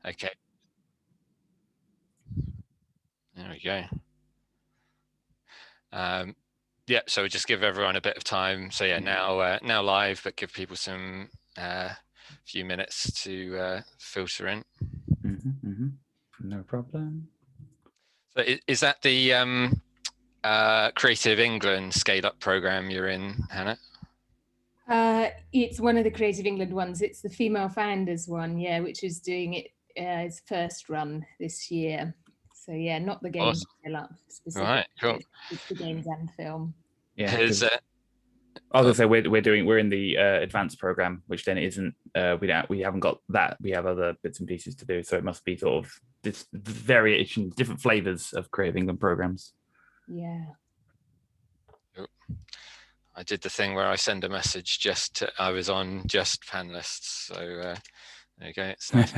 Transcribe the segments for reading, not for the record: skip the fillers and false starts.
Okay. There we go. Yeah, so we'll just give everyone a bit of time. So yeah, now live, but give people some few minutes to filter in. No problem. So is that the Creative England Scale Up program you're in, Hannah? It's one of the Creative England ones. It's the Female Founders one, yeah, which is doing it its first run this year. So yeah, not the games Scale Up specifically. Right, cool. It's the games and film. Yeah, I was gonna say we're in the advanced program, which then isn't we haven't got that. We have other bits and pieces to do, so it must be sort of this variation, different flavors of Creative England programs. Yeah. I did the thing where I send a message I was on just panelists. So there you go. It's nice.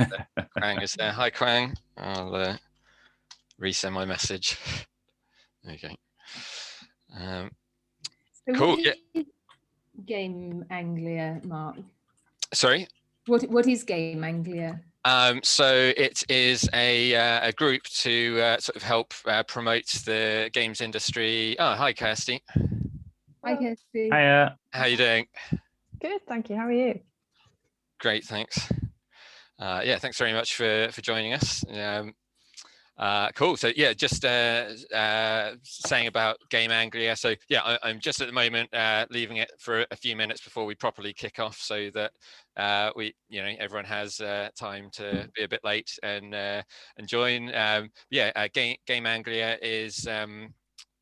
Quang is there. Hi, Quang. I'll resend my message. There you go. So cool. Yeah. Game Anglia, Mark. Sorry? What is Game Anglia? So it is a group to sort of help promote the games industry. Oh, hi, Kirsty. Hi, Kirsty. Hiya. How are you doing? Good, thank you. How are you? Great, thanks. Yeah, thanks very much for joining us. Cool. So yeah, just saying about Game Anglia. So yeah, I'm just at the moment leaving it for a few minutes before we properly kick off, so that everyone has time to be a bit late and join. Game Anglia is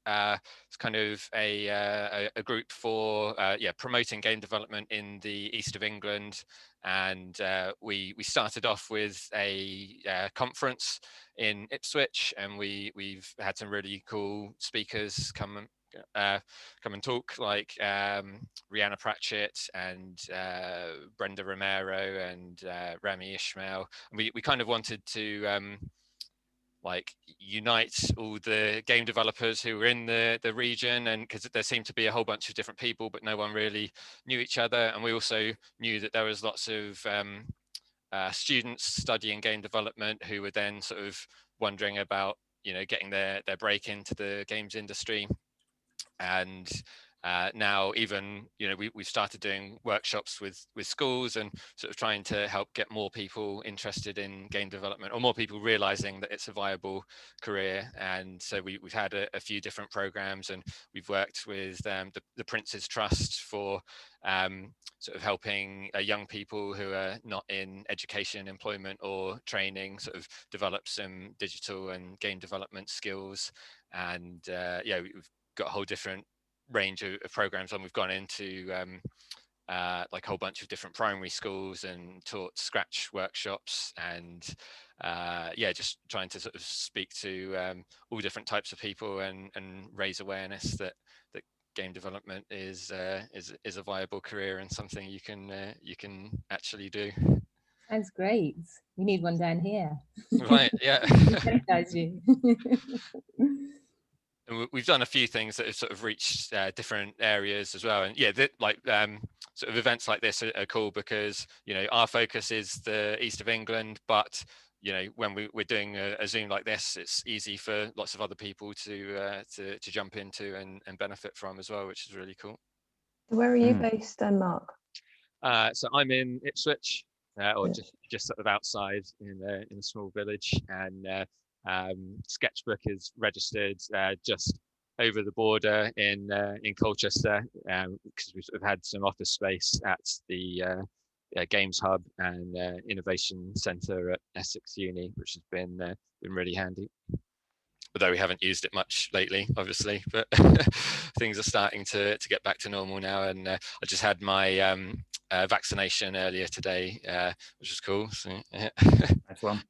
it's kind of a group for promoting game development in the east of England, and we started off with a conference in Ipswich, and we've had some really cool speakers come and talk, like Rihanna Pratchett and Brenda Romero and Rami Ishmael. And we kind of wanted to unite all the game developers who were in the region, and because there seemed to be a whole bunch of different people, but no one really knew each other. And we also knew that there was lots of students studying game development who were then sort of wondering about getting their break into the games industry. And now even we've started doing workshops with schools and sort of trying to help get more people interested in game development, or more people realizing that it's a viable career. And so we've had a few different programs, and we've worked with the Prince's Trust for sort of helping young people who are not in education, employment or training sort of develop some digital and game development skills. And we've got a whole different range of programs on. We've gone into like a whole bunch of different primary schools and taught Scratch workshops, and just trying to sort of speak to all different types of people and raise awareness that game development is a viable career and something you can actually do. Sounds great. We need one down here. Right, yeah. You. And we've done a few things that have sort of reached different areas as well. And yeah, sort of events like this are cool because, our focus is the east of England, but, when we're doing a Zoom like this, it's easy for lots of other people to jump into and benefit from as well, which is really cool. Where are you based then, Mark? So I'm in Ipswich, or just sort of outside in a small village, and Sketchbook is registered just over the border in Colchester, because we've sort of had some office space at the Games Hub and Innovation Centre at Essex Uni, which has been really handy. Although we haven't used it much lately, obviously, but things are starting to get back to normal now. And I just had my vaccination earlier today, which was cool. So, yeah. Nice one.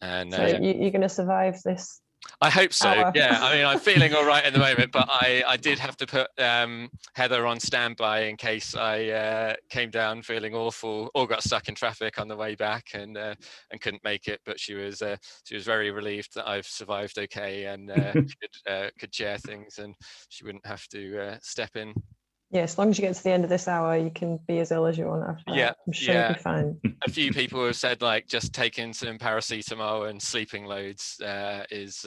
And so you're going to survive this? I hope so. hour. Yeah, I mean, I'm feeling all right at the moment, but I did have to put Heather on standby in case I came down feeling awful or got stuck in traffic on the way back and couldn't make it. But she was very relieved that I've survived okay and could chair things, and she wouldn't have to step in. Yeah, as long as you get to the end of this hour, you can be as ill as you want after that. Yeah, I'm sure you'll be fine. A few people have said like just taking some paracetamol and sleeping loads is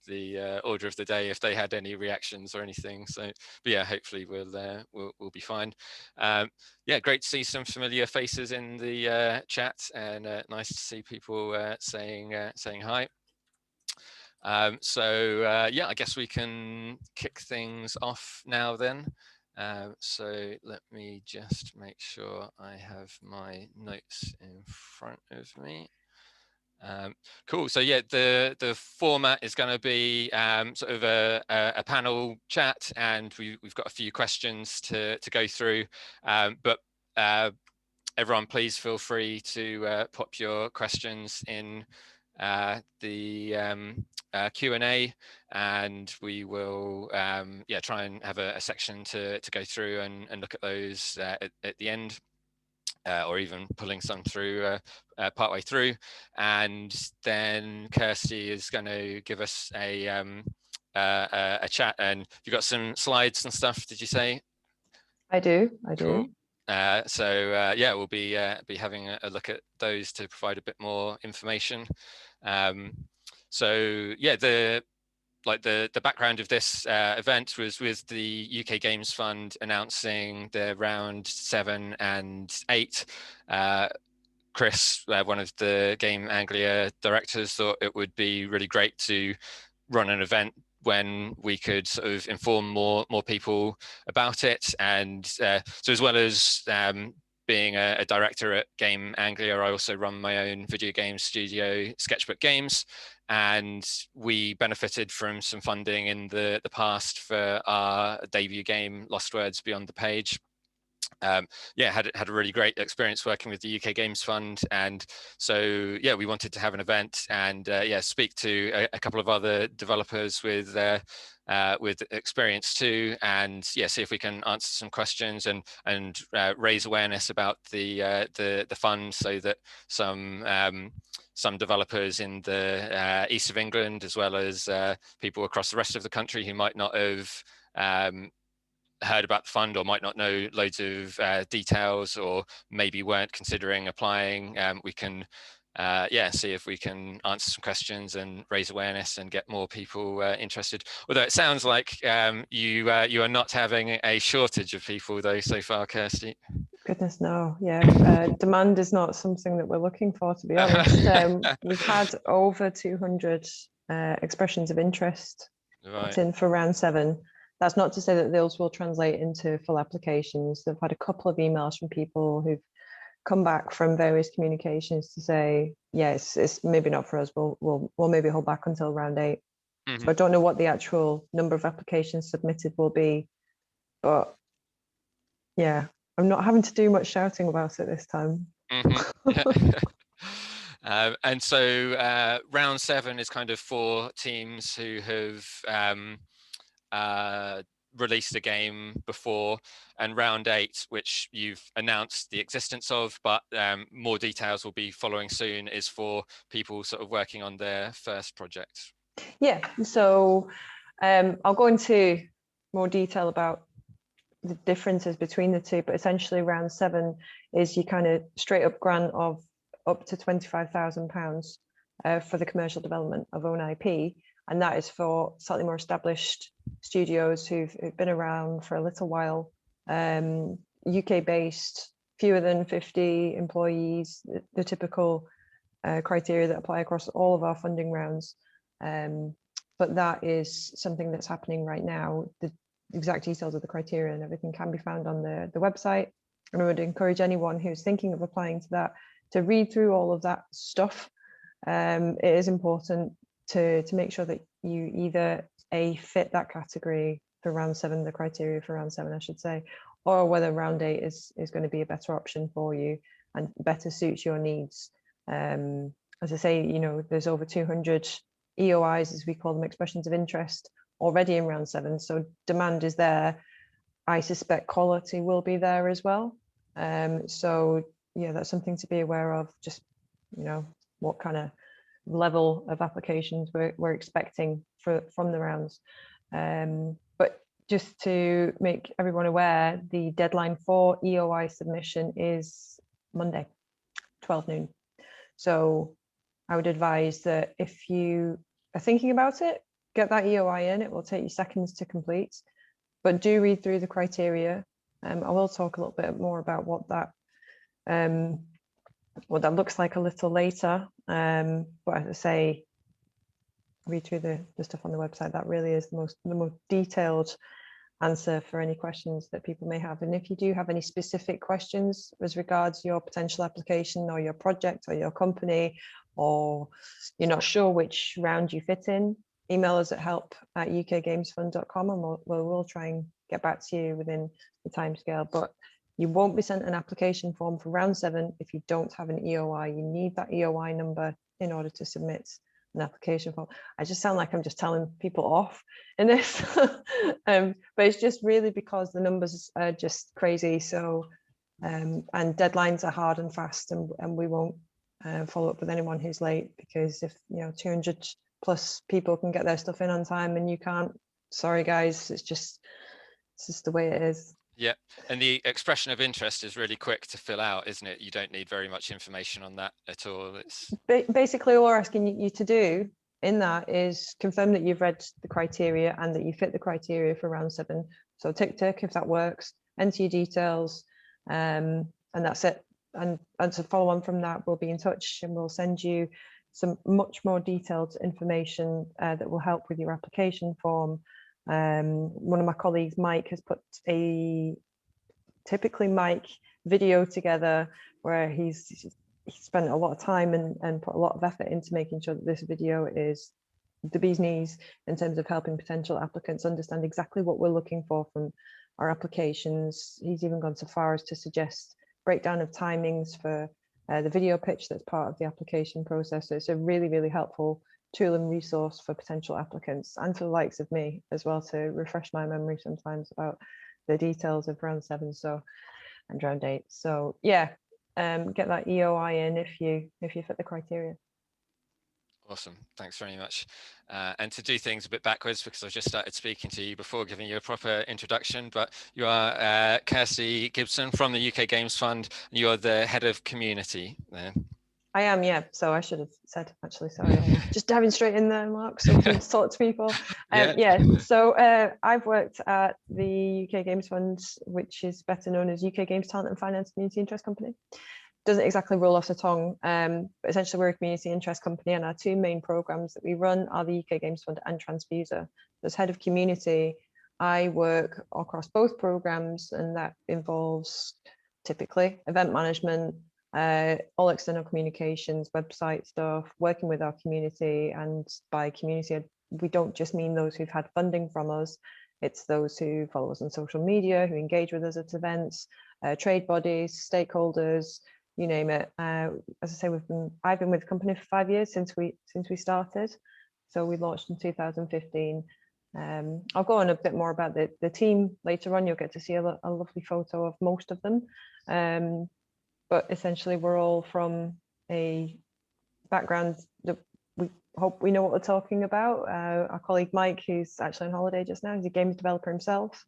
the order of the day if they had any reactions or anything. So, but yeah, hopefully we'll be fine. Yeah, great to see some familiar faces in the chat, and nice to see people saying hi. So yeah, I guess we can kick things off now then. So let me just make sure I have my notes in front of me. Cool. So yeah, the format is going to be sort of a panel chat, and we've got a few questions to go through. But everyone, please feel free to pop your questions in the Q&A, and we will yeah, try and have a section to go through and look at those at the end, or even pulling some through partway through. And then Kirsty is going to give us a chat. And you've got some slides and stuff, did you say? I do. Cool. So yeah, we'll be having a look at those to provide a bit more information. So yeah, the background of this event was with the UK Games Fund announcing the round 7 and 8. Chris, one of the Game Anglia directors, thought it would be really great to run an event when we could sort of inform more people about it. And so as well as being a director at Game Anglia, I also run my own video game studio, Sketchbook Games, and we benefited from some funding in the past for our debut game, Lost Words Beyond the Page. Yeah, had a really great experience working with the UK Games Fund, and so yeah, we wanted to have an event and yeah, speak to a couple of other developers with experience too, and yeah, see if we can answer some questions and raise awareness about the fund, so that some developers in the east of England, as well as people across the rest of the country who might not have heard about the fund or might not know loads of details, or maybe weren't considering applying, we can yeah, see if we can answer some questions and raise awareness and get more people interested. Although it sounds like you are not having a shortage of people though so far, Kirsty. Goodness, no. Yeah, demand is not something that we're looking for, to be honest. We've had over 200 expressions of interest put in for round 7. That's not to say that those will translate into full applications. They've had a couple of emails from people who've come back from various communications to say, yes, it's maybe not for us. We'll maybe hold back until round 8. Mm-hmm. So I don't know what the actual number of applications submitted will be, but yeah, I'm not having to do much shouting about it this time. Mm-hmm. And so round 7 is kind of for teams who have released a game before, and round 8, which you've announced the existence of, but more details will be following soon, is for people sort of working on their first project. Yeah, so I'll go into more detail about the differences between the two, but essentially round 7 is your kind of straight up grant of up to £25,000 for the commercial development of own IP. And that is for slightly more established studios who've been around for a little while, UK based, fewer than 50 employees, the typical criteria that apply across all of our funding rounds. But that is something that's happening right now. The exact details of the criteria and everything can be found on the website. And I would encourage anyone who's thinking of applying to that to read through all of that stuff. It is important to make sure that you either fit that category for round 7, the criteria for round 7, I should say, or whether round 8 is going to be a better option for you and better suits your needs. As I say, you know, there's over 200 EOIs, as we call them, expressions of interest, already in round 7. So demand is there. I suspect quality will be there as well. So yeah, that's something to be aware of. Just, you know, what kind of level of applications we're expecting from the rounds. But just to make everyone aware, the deadline for EOI submission is Monday, 12 noon. So I would advise that if you are thinking about it, get that EOI in. It will take you seconds to complete, but do read through the criteria. I will talk a little bit more about what that looks like a little later. But as I say, read through the stuff on the website. That really is the most detailed answer for any questions that people may have. And if you do have any specific questions as regards your potential application or your project or your company, or you're not sure which round you fit in, email us at help@ukgamesfund.com and we'll try and get back to you within the timescale. But you won't be sent an application form for round 7 if you don't have an EOI. You need that EOI number in order to submit an application form. I just sound like I'm just telling people off in this, but it's just really because the numbers are just crazy. So, and deadlines are hard and fast, and we won't follow up with anyone who's late, because if 200 plus people can get their stuff in on time and you can't, sorry guys, it's just the way it is. Yeah, and the expression of interest is really quick to fill out, isn't it? You don't need very much information on that at all. It's basically all we're asking you to do in that is confirm that you've read the criteria and that you fit the criteria for round 7. So tick if that works, enter your details, and that's it. And to follow on from that, we'll be in touch and we'll send you some much more detailed information that will help with your application form. One of my colleagues, Mike, has put a typically Mike video together where he spent a lot of time and put a lot of effort into making sure that this video is the bee's knees in terms of helping potential applicants understand exactly what we're looking for from our applications. He's even gone so far as to suggest breakdown of timings for the video pitch that's part of the application process. So it's a really, really helpful tool and resource for potential applicants and for the likes of me as well, to refresh my memory sometimes about the details of round 7 and round 8. So yeah, get that EOI in if you fit the criteria. awesome, thanks very much. And to do things a bit backwards, because I've just started speaking to you before giving you a proper introduction, but you are Kirsty Gibson from the UK Games Fund, and you're the head of community there. I am, yeah. So I should have said, actually, sorry. Just diving straight in there, Mark, so we can talk to people. Yeah, so I've worked at the UK Games Fund, which is better known as UK Games Talent and Finance Community Interest Company. Doesn't exactly roll off the tongue, but essentially we're a community interest company, and our 2 main programs that we run are the UK Games Fund and Transfuser. As head of community, I work across both programs, and that involves typically event management, all external communications, website stuff, working with our community. And by community, we don't just mean those who've had funding from us, it's those who follow us on social media, who engage with us at events, trade bodies, stakeholders, you name it. As I say, I've been with the company for 5 years since we started. So we launched in 2015. I'll go on a bit more about the team later on. You'll get to see a lovely photo of most of them. But essentially, we're all from a background that we hope we know what we're talking about. Our colleague Mike, who's actually on holiday just now, he's a games developer himself.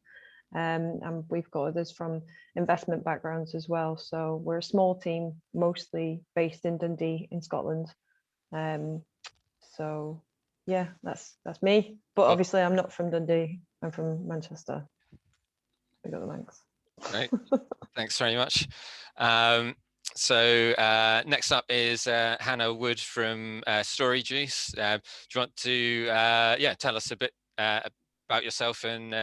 And we've got others from investment backgrounds as well. So we're a small team, mostly based in Dundee in Scotland. So yeah, that's me. But obviously, I'm not from Dundee. I'm from Manchester. We got the Manx. Great, thanks very much. So next up is Hannah Wood from Storyjuice. Do you want to tell us a bit about yourself and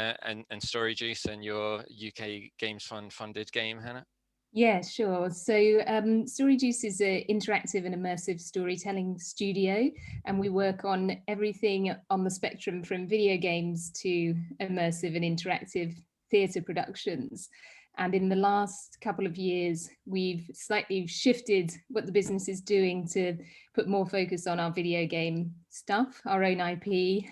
Storyjuice and your UK Games Fund funded game, Hannah? Yeah, sure. So Storyjuice is an interactive and immersive storytelling studio, and we work on everything on the spectrum from video games to immersive and interactive theatre productions. And in the last couple of years, we've slightly shifted what the business is doing to put more focus on our video game stuff, our own IP,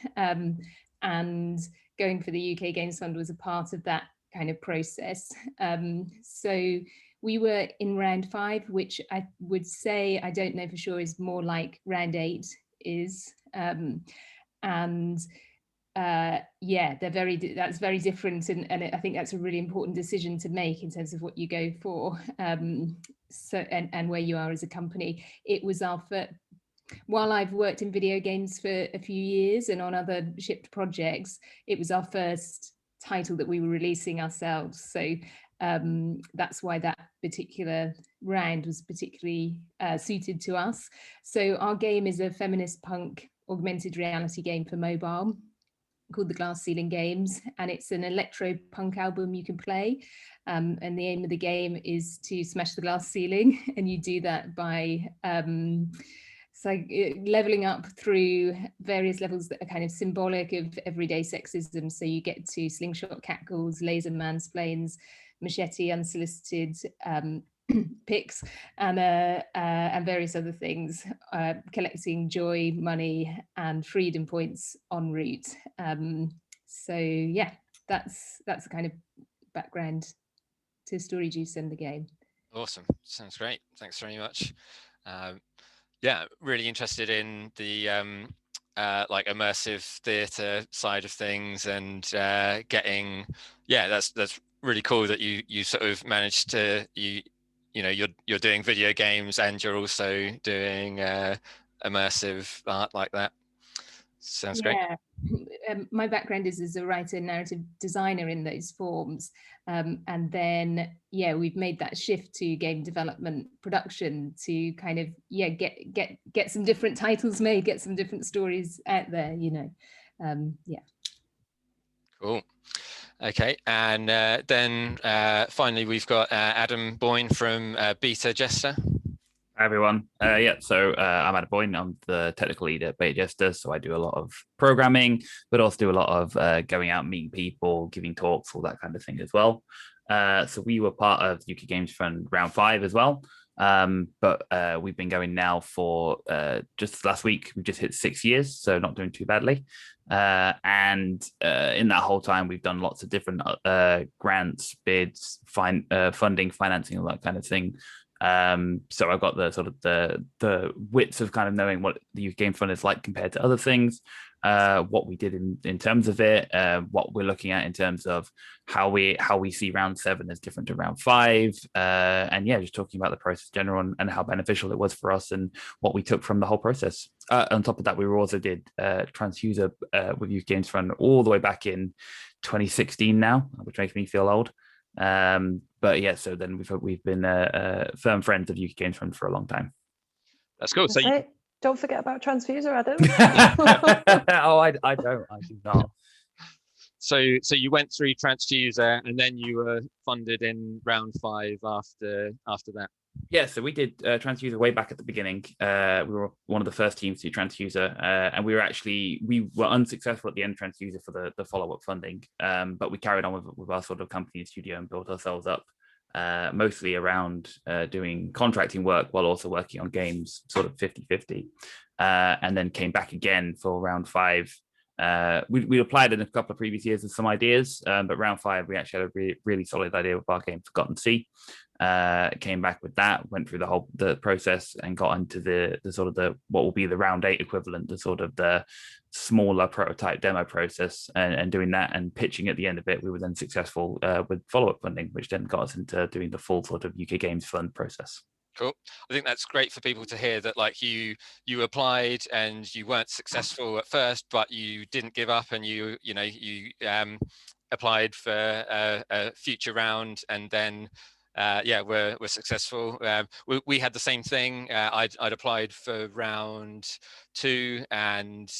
and going for the UK Games Fund was a part of that kind of process. So we were in round 5, which I would say, I don't know for sure, is more like round 8 is. And yeah, that's very different, and I think that's a really important decision to make in terms of what you go for, so and where you are as a company. It was our first, while I've worked in video games for a few years and on other shipped projects, it was our first title that we were releasing ourselves, so that's why that particular round was particularly suited to us. So our game is a feminist punk augmented reality game for mobile called the Glass Ceiling Games, and it's an electro punk album you can play, and the aim of the game is to smash the glass ceiling, and you do that by leveling up through various levels that are kind of symbolic of everyday sexism. So you get to slingshot catcalls, laser mansplains, machete unsolicited pics, and various other things, collecting joy, money, and freedom points en route. So yeah, that's the kind of background to Storyjuice and the game. Awesome, sounds great. Thanks very much. Yeah, really interested in the like immersive theatre side of things, and getting, yeah, that's really cool that you sort of managed to you know you're doing video games and you're also doing immersive art like that. Sounds great. My background is as a writer, narrative designer in those forms, and then we've made that shift to game development production to kind of get some different titles made, get some different stories out there, you know. Cool. Okay, and then finally we've got Adam Boyne from Beta Jester. Hi everyone. So I'm Adam Boyne. I'm the technical lead at Beta Jester, so I do a lot of programming, but also do a lot of going out, meeting people, giving talks, all that kind of thing as well. So we were part of UK Games Fund round 5 as well, but we've been going now for just last week. We just hit 6 years, so not doing too badly. And in that whole time, we've done lots of different grants, bids, funding, financing, all that kind of thing. So I've got the sort of the wits of kind of knowing what the UK Game Fund is like compared to other things, what we did in terms of it, what we're looking at in terms of how we see round 7 as different to round 5, and just talking about the process in general and how beneficial it was for us and what we took from the whole process. On top of that, we also did Transuser with UK Games Fund all the way back in 2016 now, which makes me feel old. But yeah, so then we've been firm friends of UK Games Fund for a long time. That's cool. Don't forget about Transfuser, Adam. Oh, I don't. I do not. So you went through Transfuser, and then you were funded in round 5 after that. Yeah, so we did Transfuser way back at the beginning. We were one of the first teams to do Transfuser, and we were unsuccessful at the end of Transfuser for the follow-up funding, but we carried on with our sort of company and studio and built ourselves up, mostly around doing contracting work while also working on games, sort of 50-50, and then came back again for round 5. We applied in a couple of previous years with some ideas, but round 5 we actually had a really solid idea with our game Forgotten Sea. Came back with that, went through the process and got into the sort of what will be the round 8 equivalent, the sort of the smaller prototype demo process, and doing that and pitching at the end of it. We were then successful with follow-up funding, which then got us into doing the full sort of UK Games Fund process. Cool. I think that's great for people to hear that, like, you applied and you weren't successful at first, but you didn't give up, and you applied for a future round, and then we're successful. We had the same thing. I'd applied for round 2, and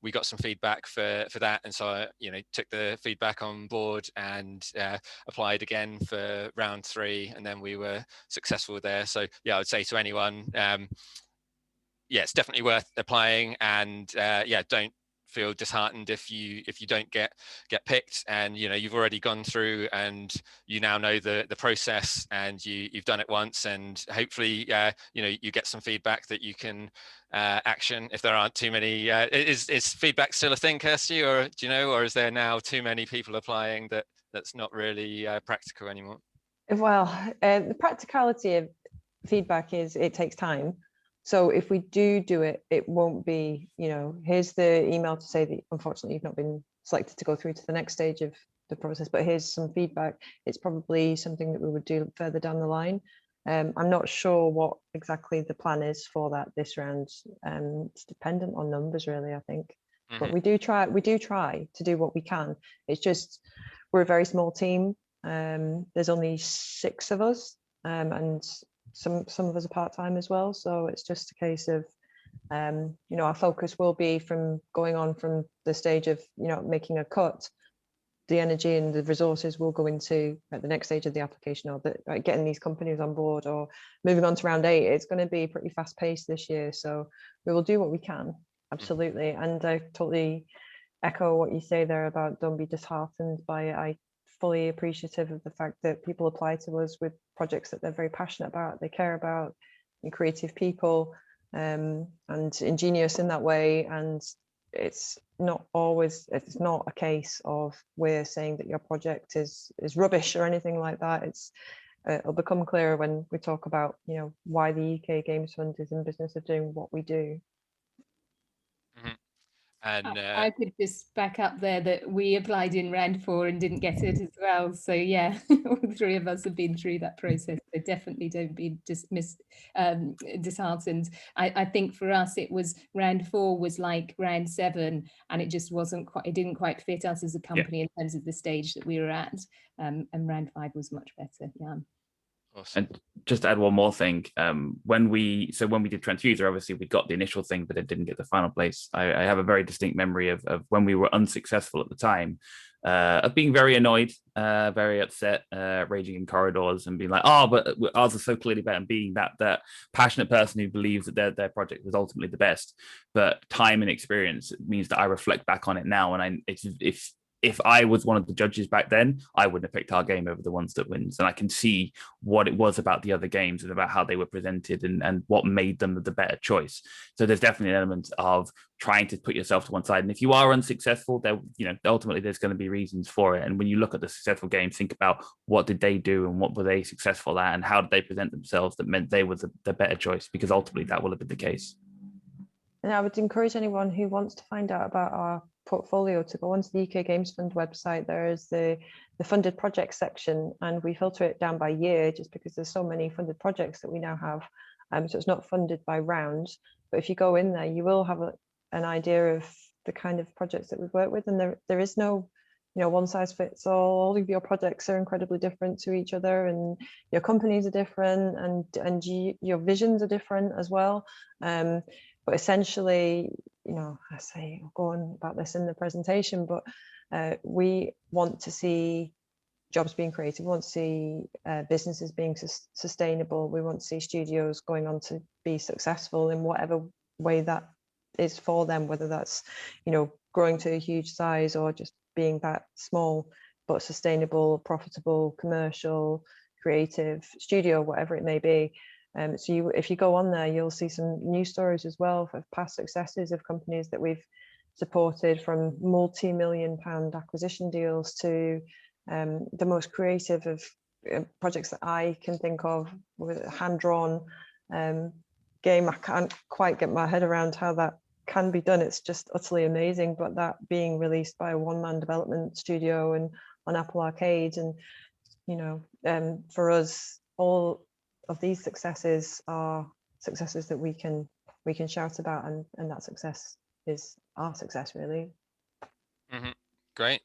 we got some feedback for that, and so I took the feedback on board and applied again for round 3, and then we were successful there. So I would say to anyone, it's definitely worth applying, and don't feel disheartened if you don't get picked, and you've already gone through and you now know the process, and you've done it once, and hopefully you get some feedback that you can action if there aren't too many. Is feedback still a thing, Kirsty, or do you know, or is there now too many people applying that's not really practical anymore? Well, the practicality of feedback is it takes time. So if we do it, it won't be, you know, here's the email to say that unfortunately you've not been selected to go through to the next stage of the process, but here's some feedback. It's probably something that we would do further down the line. I'm not sure what exactly the plan is for that this round. It's dependent on numbers, really, I think. But we do try to do what we can. It's just, we're a very small team. There's only 6 of us, and some of us are part-time as well. So it's just a case of, you know, our focus will be from going on from the stage of, you know, making a cut. The energy and the resources will go into at the next stage of the application, or getting these companies on board, or moving on to round 8. It's going to be pretty fast paced this year, so we will do what we can, absolutely. And I totally echo what you say there about don't be disheartened by it. I fully appreciative of the fact that people apply to us with projects that they're very passionate about, they care about, and creative people, and ingenious in that way. And it's not a case of we're saying that your project is rubbish or anything like that. It'll become clearer when we talk about, you know, why the UK Games Fund is in the business of doing what we do. And I could just back up there that we applied in round 4 and didn't get it as well. So yeah, all 3 of us have been through that process. So definitely don't be disheartened. I think for us, it was round 4 was like round 7, and it just it didn't quite fit us as a company in terms of the stage that we were at. And round 5 was much better. Yeah. Awesome. And just to add one more thing, when we did Transfuser, obviously we got the initial thing, but it didn't get the final place. I have a very distinct memory of when we were unsuccessful at the time, of being very annoyed, very upset, raging in corridors and being like, oh, but ours are so clearly better, and being that passionate person who believes that their project was ultimately the best. But time and experience means that I reflect back on it now, and if I was one of the judges back then, I wouldn't have picked our game over the ones that wins. And I can see what it was about the other games and about how they were presented and what made them the better choice. So there's definitely an element of trying to put yourself to one side. And if you are unsuccessful, there, you know, ultimately there's going to be reasons for it. And when you look at the successful games, think about what did they do and what were they successful at and how did they present themselves that meant they were the better choice, because ultimately that will have been the case. And I would encourage anyone who wants to find out about our portfolio to go onto the UK Games Fund website. There is the funded projects section, and we filter it down by year just because there's so many funded projects that we now have. So it's not funded by round, but if you go in there, you will have an idea of the kind of projects that we've worked with, and there is no, you know, one size fits all. All of your projects are incredibly different to each other, and your companies are different, and your visions are different as well. But essentially, you know, I say I'll go on about this in the presentation, but we want to see jobs being created. We want to see businesses being sustainable. We want to see studios going on to be successful in whatever way that is for them, whether that's, you know, growing to a huge size or just being that small but sustainable, profitable, commercial, creative studio, whatever it may be. So if you go on there, you'll see some news stories as well of past successes of companies that we've supported, from multi-million-pound acquisition deals to the most creative of projects that I can think of, with a hand-drawn game. I can't quite get my head around how that can be done. It's just utterly amazing. But that being released by a one-man development studio and on Apple Arcade, and you know, for us, all of these successes are successes that we can shout about, and that success is our success, really. Great.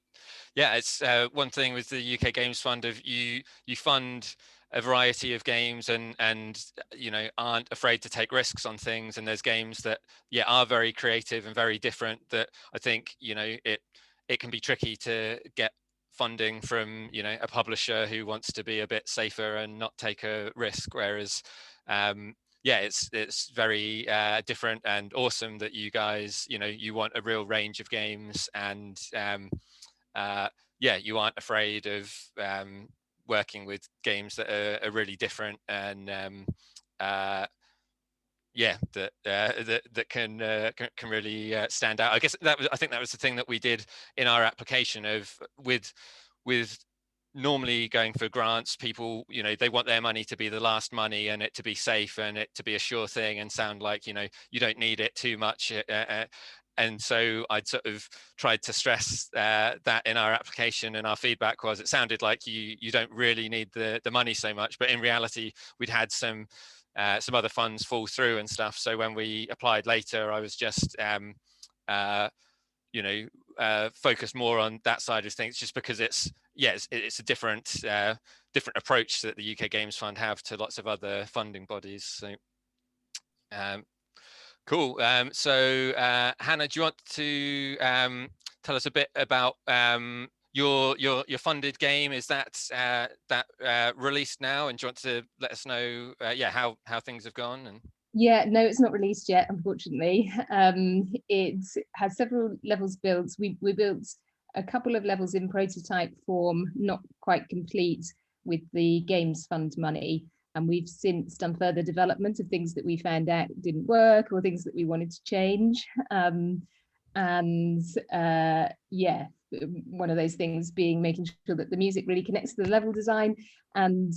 Yeah, it's one thing with the UK Games Fund of you fund a variety of games and you know, aren't afraid to take risks on things, and there's games that are very creative and very different that I think, you know, it can be tricky to get funding from, you know, a publisher who wants to be a bit safer and not take a risk, whereas it's very different and awesome that you guys, you know, you want a real range of games, and you aren't afraid of working with games that are really different and that can really stand out. I guess I think that was the thing that we did in our application of with normally going for grants, people, you know, they want their money to be the last money and it to be safe and it to be a sure thing and sound like, you know, you don't need it too much. And so I'd sort of tried to stress that in our application, and our feedback was it sounded like you don't really need the money so much, but in reality we'd had some other funds fall through and stuff. So when we applied later, I was just you know, focused more on that side of things, just because it's a different approach that the UK Games Fund have to lots of other funding bodies. So cool. So Hannah, do you want to tell us a bit about your funded game? Is that released now, and do you want to let us know how things have gone? And yeah, no, it's not released yet, unfortunately. It has several levels built. We built a couple of levels in prototype form, not quite complete, with the Games Fund money. And we've since done further development of things that we found out didn't work or things that we wanted to change. Yeah, one of those things being making sure that the music really connects to the level design. And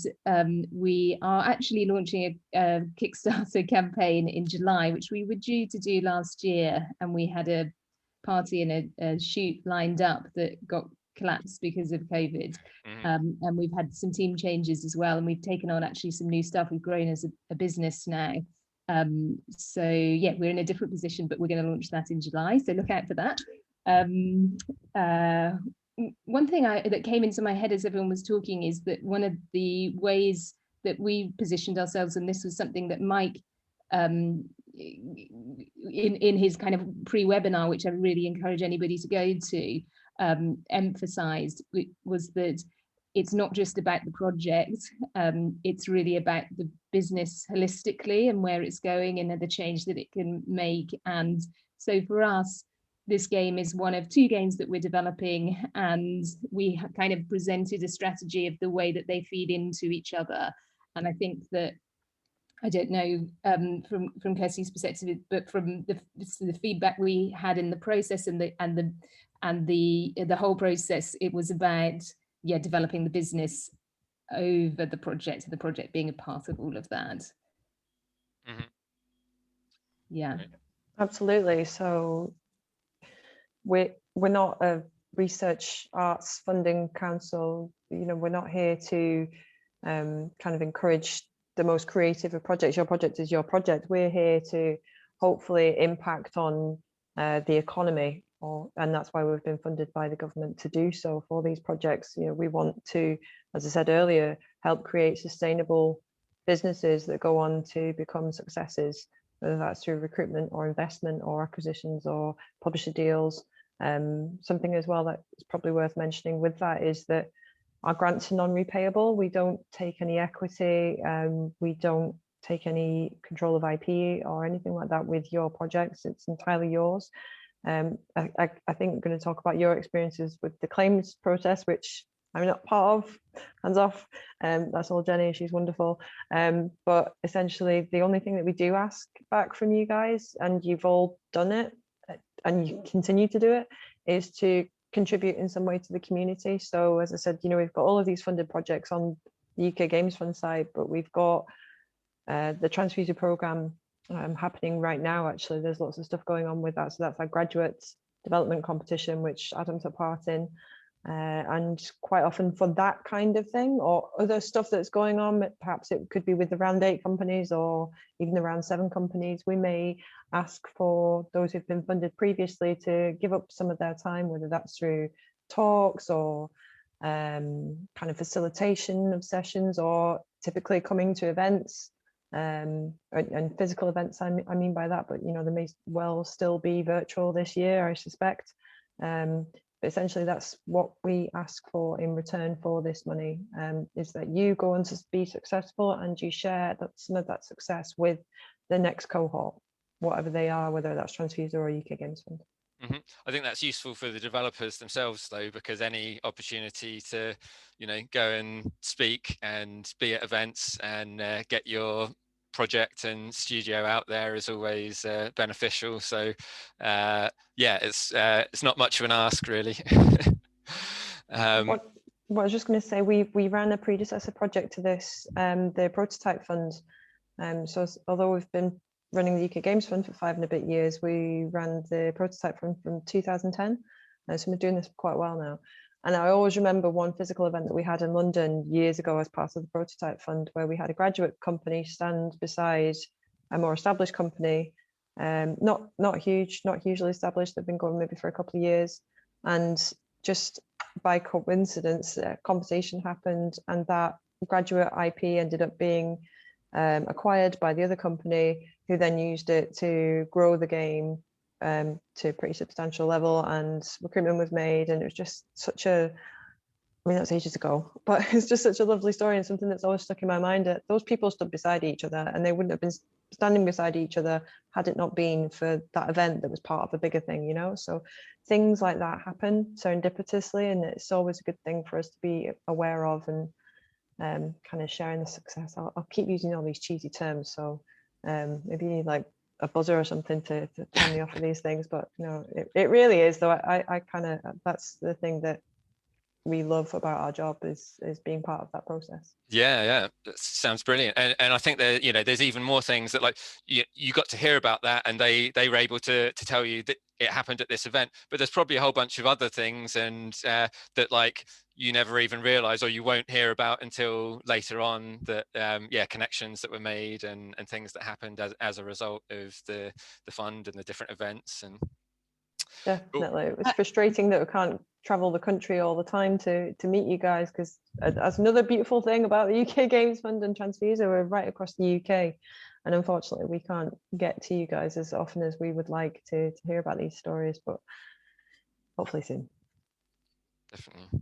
we are actually launching a Kickstarter campaign in July, which we were due to do last year. And we had a party and a shoot lined up that got collapsed because of COVID. And we've had some team changes as well, and we've taken on actually some new stuff. We've grown as a business now. So yeah, we're in a different position, but we're going to launch that in July, so look out for that. One thing that came into my head as everyone was talking is that one of the ways that we positioned ourselves, and this was something that Mike in his kind of pre-webinar, which I really encourage anybody to go to, emphasized, was that it's not just about the project, it's really about the business holistically and where it's going and the change that it can make. And so for us, this game is one of two games that we're developing, and we kind of presented a strategy of the way that they feed into each other. And I think that, I don't know from Kirsty's perspective, but from the feedback we had in the process and the whole process, it was about developing the business over the project being a part of all of that. Mm-hmm. Yeah, absolutely. So we're not a research arts funding council. You know, we're not here to kind of encourage the most creative of projects. Your project is your project. We're here to hopefully impact on the economy, and that's why we've been funded by the government to do so for these projects. You know, we want to, as I said earlier, help create sustainable businesses that go on to become successes, whether that's through recruitment or investment or acquisitions or publisher deals. Something as well that is probably worth mentioning with that is that our grants are non-repayable. We don't take any equity. We don't take any control of IP or anything like that with your projects. It's entirely yours. I think we're going to talk about your experiences with the claims process, which I'm not part of, hands off. That's all Jenny, she's wonderful. But essentially the only thing that we do ask back from you guys, and you've all done it and you continue to do it, is to contribute in some way to the community. So as I said, you know, we've got all of these funded projects on the UK Games Fund side, but we've got the transfuser program happening right now. Actually, there's lots of stuff going on with that. So that's our graduate development competition, which Adam took part in. And quite often for that kind of thing or other stuff that's going on, perhaps it could be with the round 8 companies or even the round 7 companies, we may ask for those who've been funded previously to give up some of their time, whether that's through talks or kind of facilitation of sessions, or typically coming to events and physical events. I mean by that, but you know, they may well still be virtual this year, I suspect. But essentially that's what we ask for in return for this money, is that you go on to be successful and you share some of that success with the next cohort, whatever they are, whether that's Transfuser or UK Games Fund. Mm-hmm. I think that's useful for the developers themselves, though, because any opportunity to, you know, go and speak and be at events and get your project and studio out there is always beneficial. So yeah, it's not much of an ask, really. What I was just going to say, we ran a predecessor project to this, the Prototype Fund. So although we've been running the UK Games Fund for 5 and a bit years, we ran the Prototype Fund from 2010. So we're doing this for quite a while now. And I always remember one physical event that we had in London years ago as part of the Prototype Fund, where we had a graduate company stand beside a more established company, not huge, not hugely established. They've been going maybe for a couple of years, and just by coincidence, a conversation happened, and that graduate IP ended up being acquired by the other company, who then used it to grow the game to a pretty substantial level, and recruitment was made. And it was just such a, I mean, that was ages ago, but it's just such a lovely story, and something that's always stuck in my mind. That those people stood beside each other, and they wouldn't have been standing beside each other had it not been for that event that was part of a bigger thing, you know. So things like that happen serendipitously, and it's always a good thing for us to be aware of, and kind of sharing the success. I'll keep using all these cheesy terms, so maybe you need like a buzzer or something to turn me off of these things, but no, it really is though. I kind of, that's the thing that we love about our job, is being part of that process. Yeah, that sounds brilliant. And I think that, you know, there's even more things that, like, you got to hear about that, and they were able to tell you that it happened at this event, but there's probably a whole bunch of other things, and that, like, you never even realize, or you won't hear about until later on, that connections that were made, and things that happened as a result of the fund and the different events. And definitely, it was frustrating that we can't travel the country all the time to meet you guys, because that's another beautiful thing about the UK Games Fund and Transfuser. We're right across the UK, and unfortunately we can't get to you guys as often as we would like to hear about these stories, but hopefully soon. Definitely.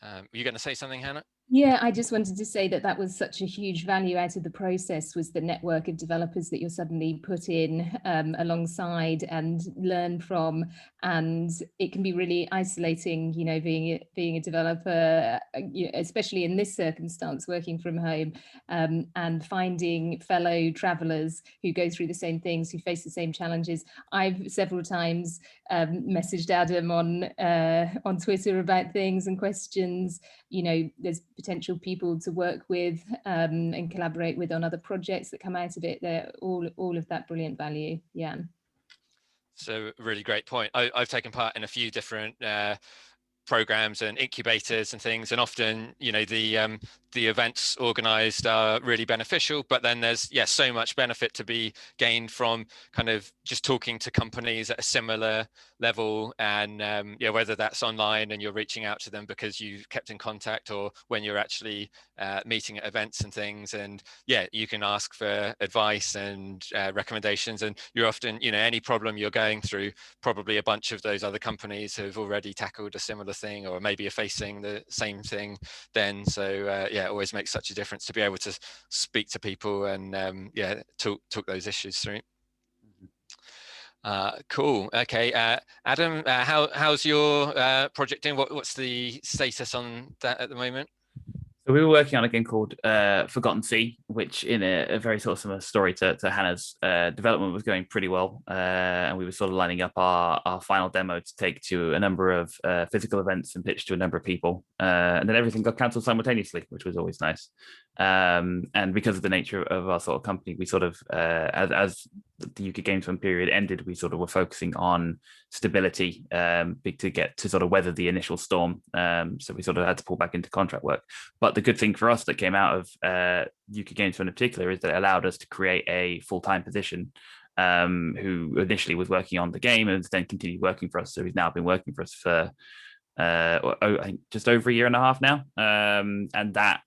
Were you going to say something, Hannah? Yeah, I just wanted to say that was such a huge value out of the process, was the network of developers that you're suddenly put in alongside and learn from. And it can be really isolating, you know, being a developer, especially in this circumstance, working from home, and finding fellow travelers who go through the same things, who face the same challenges. I've several times messaged Adam on Twitter about things and questions. You know, there's potential people to work with and collaborate with on other projects that come out of it. They're all of that brilliant value. Yeah. So really great point. I've taken part in a few different programs and incubators and things, and often, you know, the events organized are really beneficial, but then there's so much benefit to be gained from kind of just talking to companies at a similar level, and whether that's online and you're reaching out to them because you've kept in contact, or when you're actually meeting at events and things, and you can ask for advice and recommendations, and you're often, you know, any problem you're going through, probably a bunch of those other companies have already tackled a similar thing, or maybe are facing the same thing then. So it always makes such a difference to be able to speak to people and talk those issues through. Cool. Okay, Adam, how's your project doing? What's the status on that at the moment? So we were working on a game called Forgotten Sea, which, in a very sort of similar story to Hannah's, development was going pretty well, and we were sort of lining up our final demo to take to a number of physical events and pitch to a number of people, and then everything got cancelled simultaneously, which was always nice. And because of the nature of our sort of company, we sort of, as the UK Games Fund period ended, we sort of were focusing on stability, to get to sort of weather the initial storm. So we sort of had to pull back into contract work. But the good thing for us that came out of UK Games Fund in particular is that it allowed us to create a full-time position, who initially was working on the game and then continued working for us. So he's now been working for us for I think just over a year and a half now. And that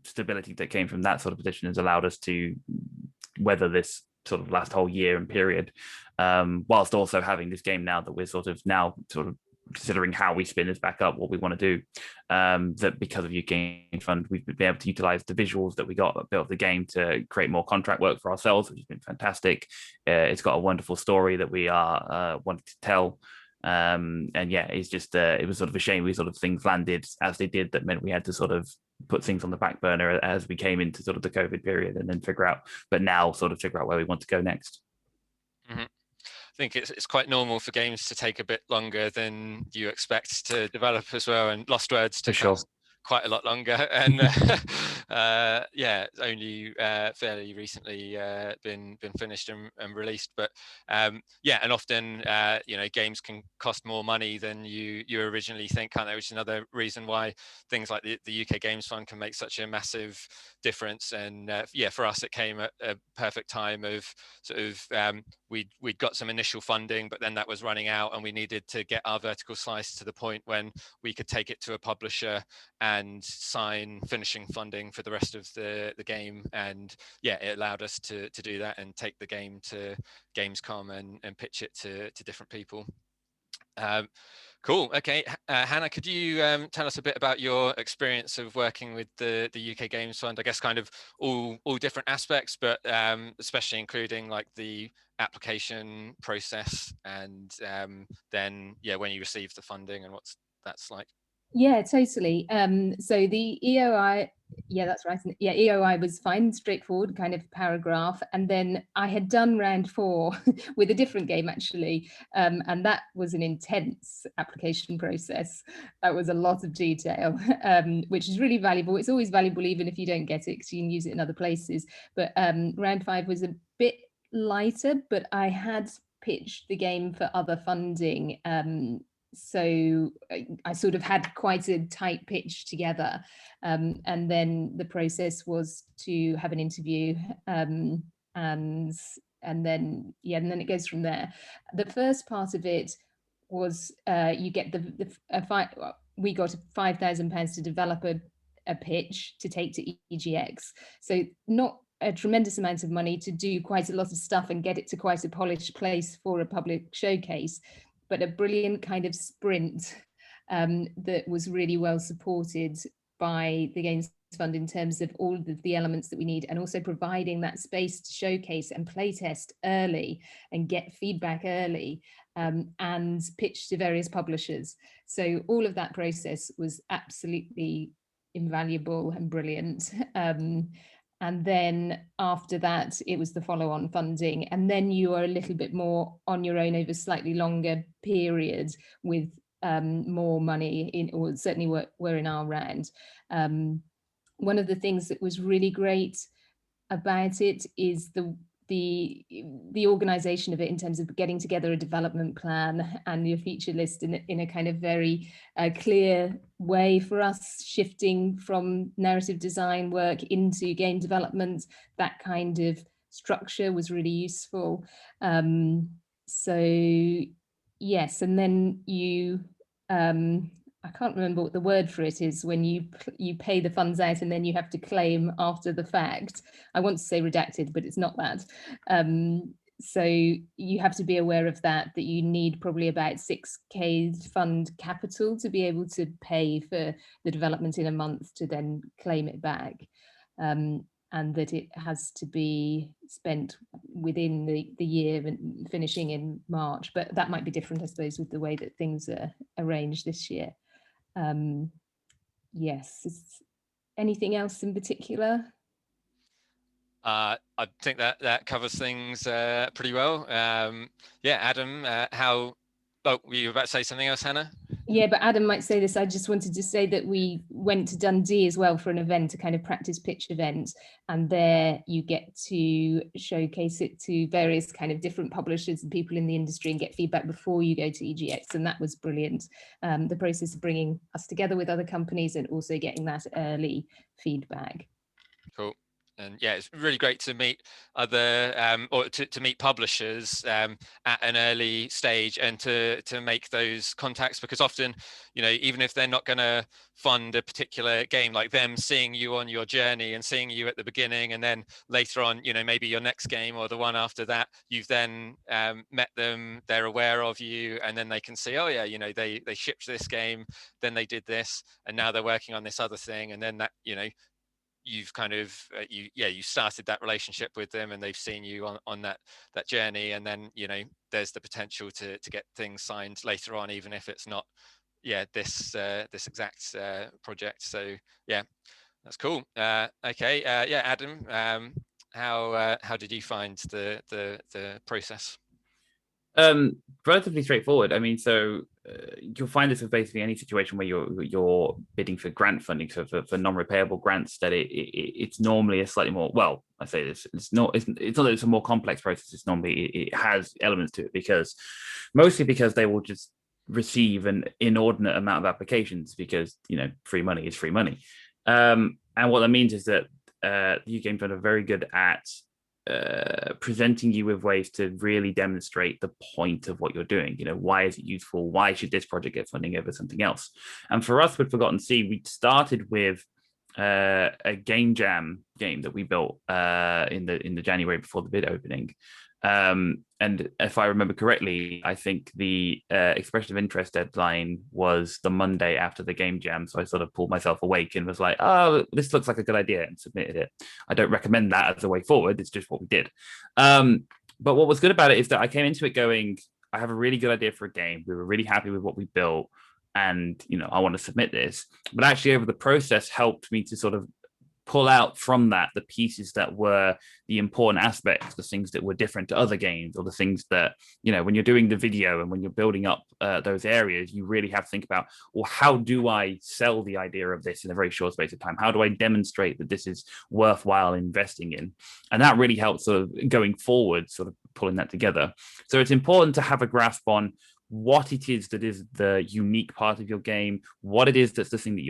stability that came from that sort of position has allowed us to weather this sort of last whole year and period, whilst also having this game now that we're sort of considering how we spin this back up, what we want to do, that because of UK Games Fund, we've been able to utilize the visuals that we got built the game to create more contract work for ourselves, which has been fantastic. It's got a wonderful story that we are wanting to tell. It's just it was sort of a shame we sort of things landed as they did, that meant we had to sort of put things on the back burner as we came into sort of the COVID period, and then figure out where we want to go next. Mm-hmm. I think it's quite normal for games to take a bit longer than you expect to develop as well, and Lost Words took quite a lot longer, and yeah, it's only fairly recently been finished and released. But yeah, and often you know, games can cost more money than you originally think, can't they? Which is another reason why things like the UK Games Fund can make such a massive difference. And yeah, for us, it came at a perfect time of sort of we'd got some initial funding, but then that was running out, and we needed to get our vertical slice to the point when we could take it to a publisher and sign finishing funding for the rest of the game. And yeah, it allowed us to do that and take the game to Gamescom and pitch it to different people. Cool. Okay, Hannah, could you tell us a bit about your experience of working with the UK Games Fund? I guess kind of all different aspects, but especially including like the application process, and then yeah, when you receive the funding and what's that's like. Yeah, totally. So the EOI, yeah, that's right. Yeah, EOI was fine, straightforward kind of paragraph. And then I had done round 4 with a different game actually. And that was an intense application process. That was a lot of detail, which is really valuable. It's always valuable even if you don't get it, because you can use it in other places. But round 5 was a bit lighter, but I had pitched the game for other funding. So I sort of had quite a tight pitch together, and then the process was to have an interview, and then yeah, and then it goes from there. The first part of it was you get we got £5,000 to develop a pitch to take to EGX, so not a tremendous amount of money to do quite a lot of stuff and get it to quite a polished place for a public showcase, but a brilliant kind of sprint that was really well supported by the Games Fund in terms of all of the elements that we need, and also providing that space to showcase and playtest early and get feedback early, and pitch to various publishers. So all of that process was absolutely invaluable and brilliant. And then after that, it was the follow-on funding. And then you are a little bit more on your own over slightly longer periods with more money in, or certainly were in our round. One of the things that was really great about it is the organization of it, in terms of getting together a development plan and your feature list in a kind of very clear way for us, shifting from narrative design work into game development. That kind of structure was really useful. So yes, and then you I can't remember what the word for it is when you pay the funds out and then you have to claim after the fact. I want to say redacted, but it's not that. So you have to be aware of that you need probably about 6k fund capital to be able to pay for the development in a month to then claim it back. And that it has to be spent within the year and finishing in March. But that might be different, I suppose, with the way that things are arranged this year. Yes, anything else in particular? I think that covers things pretty well. Yeah, Adam, oh, were you about to say something else, Hannah? Yeah, but Adam might say this. I just wanted to say that we went to Dundee as well for an event, a kind of practice pitch event, and there you get to showcase it to various kind of different publishers and people in the industry and get feedback before you go to EGX, and that was brilliant. The process of bringing us together with other companies and also getting that early feedback. Cool. And yeah, it's really great to meet other or to meet publishers at an early stage and to make those contacts, because often, you know, even if they're not going to fund a particular game, like them seeing you on your journey and seeing you at the beginning, and then later on, you know, maybe your next game or the one after that, you've then met them, they're aware of you, and then they can see, oh yeah, you know, they shipped this game, then they did this, and now they're working on this other thing, and then that, you know, you've kind of you started that relationship with them, and they've seen you on that journey, and then, you know, there's the potential to get things signed later on, even if it's not this exact project. So yeah, that's cool. Okay, yeah, Adam, how did you find the process? Relatively straightforward. I mean, so you'll find this with basically any situation where you're bidding for grant funding, so for non-repayable grants, that it's normally a slightly more, well, I say this, it's not that it's a more complex process. It's normally, it has elements to it, mostly because they will just receive an inordinate amount of applications, because free money is free money. And what that means is that the UK Game Fund are very good at presenting you with ways to really demonstrate the point of what you're doing. Why is it useful? Why should this project get funding over something else? And for us with Forgotten Sea, we started with a game jam game that we built in the January before the bid opening. And if I remember correctly, I think the expression of interest deadline was the Monday after the game jam. So I sort of pulled myself awake and was like, oh, this looks like a good idea, and submitted it. I don't recommend that as a way forward. It's just what we did. But what was good about it is that I came into it going, I have a really good idea for a game. We were really happy with what we built, and I want to submit this. But actually over the process helped me to sort of pull out from that the pieces that were the important aspects, the things that were different to other games, or the things that, when you're doing the video and when you're building up those areas, you really have to think about, well, how do I sell the idea of this in a very short space of time? How do I demonstrate that this is worthwhile investing in? And that really helps sort of going forward, sort of pulling that together. So it's important to have a grasp on what it is that is the unique part of your game, what it is that's the thing that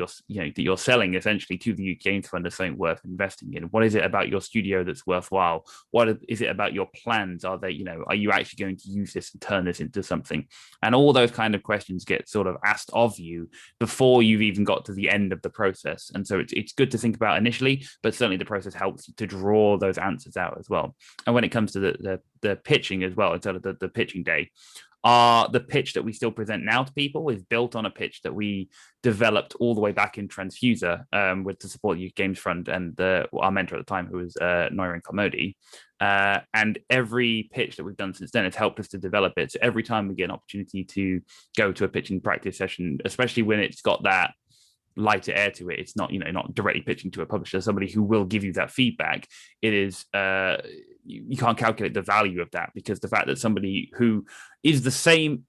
you're selling essentially to the UK Games Fund as something worth investing in. What is it about your studio that's worthwhile? What is it about your plans? Are you actually going to use this and turn this into something? And all those kind of questions get sort of asked of you before you've even got to the end of the process. And so it's good to think about initially, but certainly the process helps you to draw those answers out as well. And when it comes to the pitching as well, instead of the pitching day, the pitch that we still present now to people is built on a pitch that we developed all the way back in Transfuser with the support of the Games Fund and our mentor at the time, who was Noira Komodi. And every pitch that we've done since then has helped us to develop it. So every time we get an opportunity to go to a pitching practice session, especially when it's got that lighter air to it, it's not not directly pitching to a publisher, somebody who will give you that feedback. It is you can't calculate the value of that, because the fact that somebody who is the same,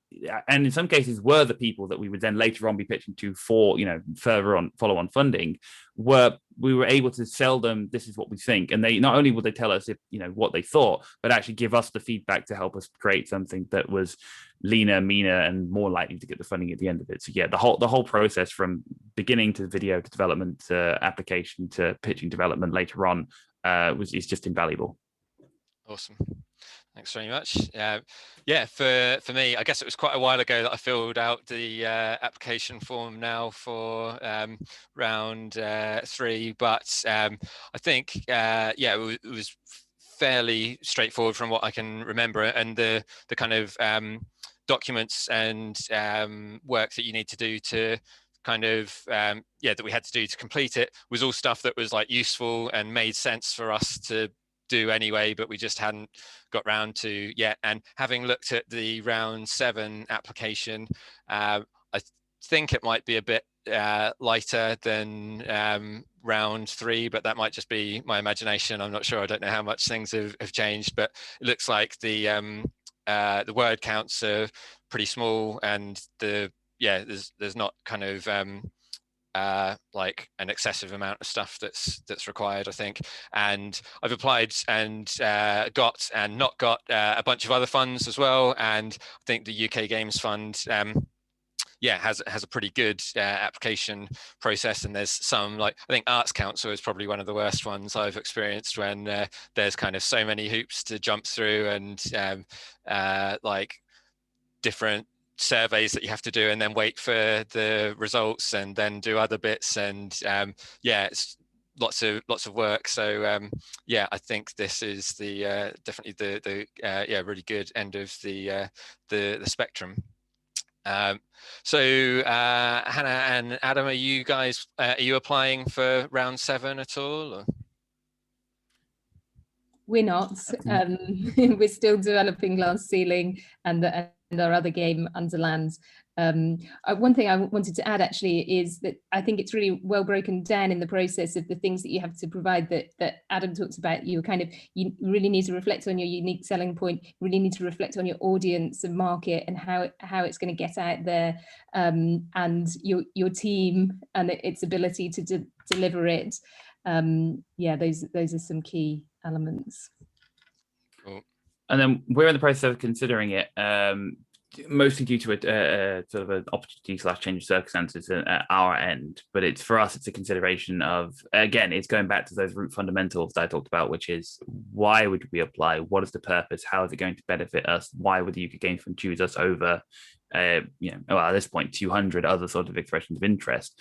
and in some cases were the people that we would then later on be pitching to for further on follow-on funding, we were able to sell them, this is what we think, and they not only would they tell us if what they thought, but actually give us the feedback to help us create something that was leaner, meaner, and more likely to get the funding at the end of it. So yeah, the whole process from beginning to video to development to application to pitching development later on is just invaluable. Awesome. Thanks very much. Yeah, for me, I guess it was quite a while ago that I filled out the application form now for round 3, but I think it was fairly straightforward from what I can remember, and the kind of documents and work that you need to do to kind of that we had to do to complete it was all stuff that was like useful and made sense for us to do anyway, but we just hadn't got round to yet. And having looked at the round 7 application, I think it might be a bit lighter than round 3, but that might just be my imagination. I'm not sure. I don't know how much things have changed, but it looks like the word counts are pretty small, and there's not kind of like an excessive amount of stuff that's required, I think. And I've applied and got and not got a bunch of other funds as well. And I think the UK Games Fund has a pretty good application process. And there's some, like, I think Arts Council is probably one of the worst ones I've experienced, when there's kind of so many hoops to jump through, and like different surveys that you have to do, and then wait for the results, and then do other bits, and it's lots of work. So I think this is the definitely the really good end of the spectrum. So Hannah and Adam, are you guys are you applying for round 7 at all, or? We're not. We're still developing Glass Ceiling and our other game, Underland. One thing I wanted to add actually is that I think it's really well broken down in the process of the things that you have to provide that Adam talks about. You really need to reflect on your unique selling point, really need to reflect on your audience and market and how it's going to get out there, and your team and its ability to deliver it. Those are some key elements. Cool. And then we're in the process of considering it, mostly due to a sort of an opportunity / change of circumstances at our end. But it's for us, it's a consideration of, again, it's going back to those root fundamentals that I talked about, which is why would we apply? What is the purpose? How is it going to benefit us? Why would the UK Games Fund choose us over, at this point, 200 other sort of expressions of interest,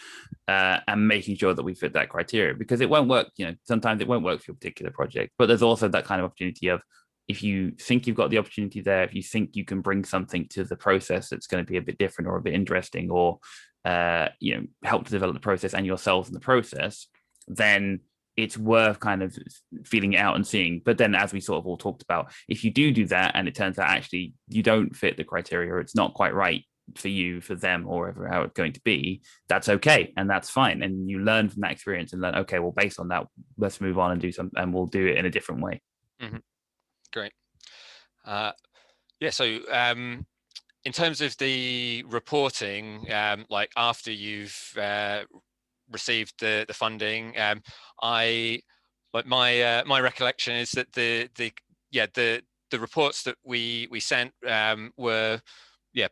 and making sure that we fit that criteria? Because it won't work, sometimes it won't work for your particular project, but there's also that kind of opportunity of, if you think you've got the opportunity there, if you think you can bring something to the process that's going to be a bit different or a bit interesting, or help to develop the process and yourselves in the process, then it's worth kind of feeling it out and seeing. But then, as we sort of all talked about, if you do that and it turns out actually you don't fit the criteria, or it's not quite right for you, for them, or whatever, how it's going to be, that's okay and that's fine. And you learn from that experience and learn, okay, well, based on that, let's move on and do something, and we'll do it in a different way. Mm-hmm. Great. So in terms of the reporting, like after you've received the funding, my recollection is that the reports that we sent were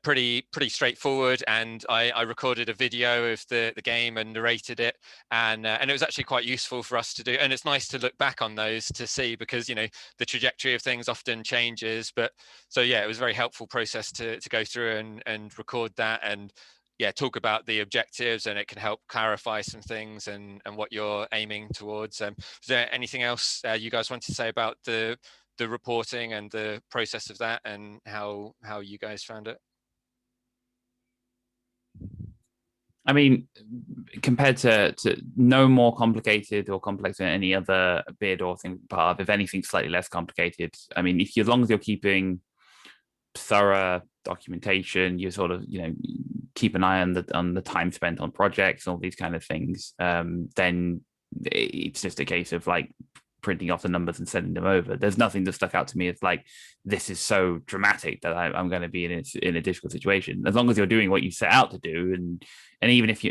pretty straightforward, and I recorded a video of the game and narrated it, and it was actually quite useful for us to do, and it's nice to look back on those to see, because the trajectory of things often changes. But so it was a very helpful process to go through and record that, and talk about the objectives, and it can help clarify some things and what you're aiming towards. Is there anything else you guys want to say about the reporting and the process of that, and how you guys found it? I mean, compared to no more complicated or complex than any other bid or thing part of, if anything, slightly less complicated. I mean, as long as you're keeping thorough documentation, you sort of, keep an eye on the time spent on projects, all these kind of things, then it's just a case of like printing off the numbers and sending them over. There's nothing that stuck out to me as like, this is so dramatic that I'm going to be in a difficult situation. As long as you're doing what you set out to do, and even if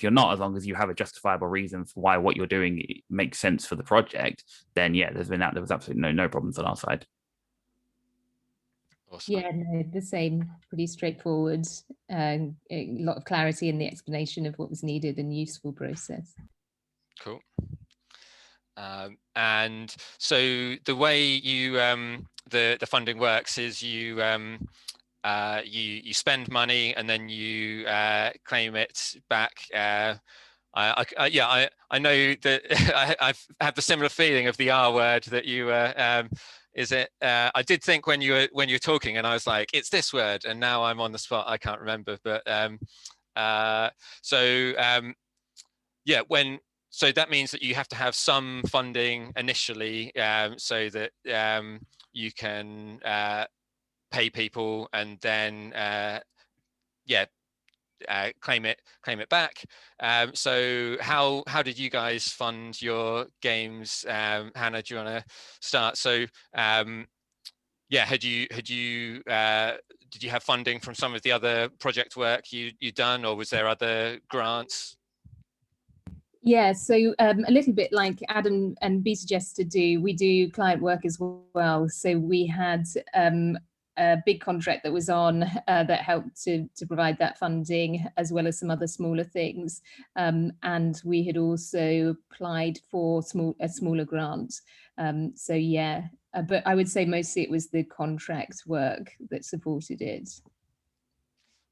you're not, as long as you have a justifiable reason for why what you're doing makes sense for the project, then there was absolutely no problems on our side. Awesome. The same, pretty straightforward, a lot of clarity in the explanation of what was needed, and useful process. Cool. And so the way you the funding works is you spend money and then you claim it back. I know that I've had the similar feeling of the R word that you is it? I did think when you were talking, and I was like, it's this word, and now I'm on the spot, I can't remember. But so that means that you have to have some funding initially, so that you can pay people, and then claim it back. So how did you guys fund your games? Hannah, do you want to start? So did you have funding from some of the other project work you'd done, or was there other grants? So a little bit like Adam and B suggested we do client work as well. So we had a big contract that was on that helped to provide that funding, as well as some other smaller things. And we had also applied for a smaller grant. But I would say mostly it was the contract work that supported it.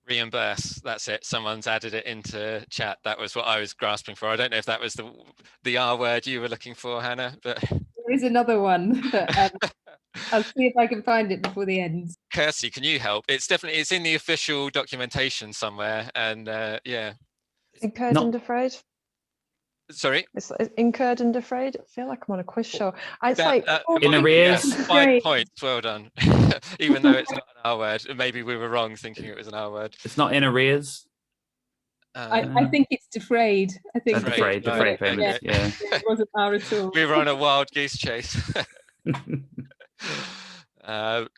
Reimburse, that's it. Someone's added it into chat. That was what I was grasping for. I don't know if that was the R word you were looking for, Hannah, but there is another one, but I'll see if I can find it before the end. Kirsty, can you help? It's in the official documentation somewhere, and Incurred and defrayed. Sorry? It's incurred and defrayed. I feel like I'm on a quiz show. It's in arrears. Yeah, 5 points. Well done. Even though it's not an R word, maybe we were wrong thinking it was an R word. It's not in arrears. I think it's defrayed. I think defrayed payments. Yeah. It wasn't R at all. We were on a wild goose chase.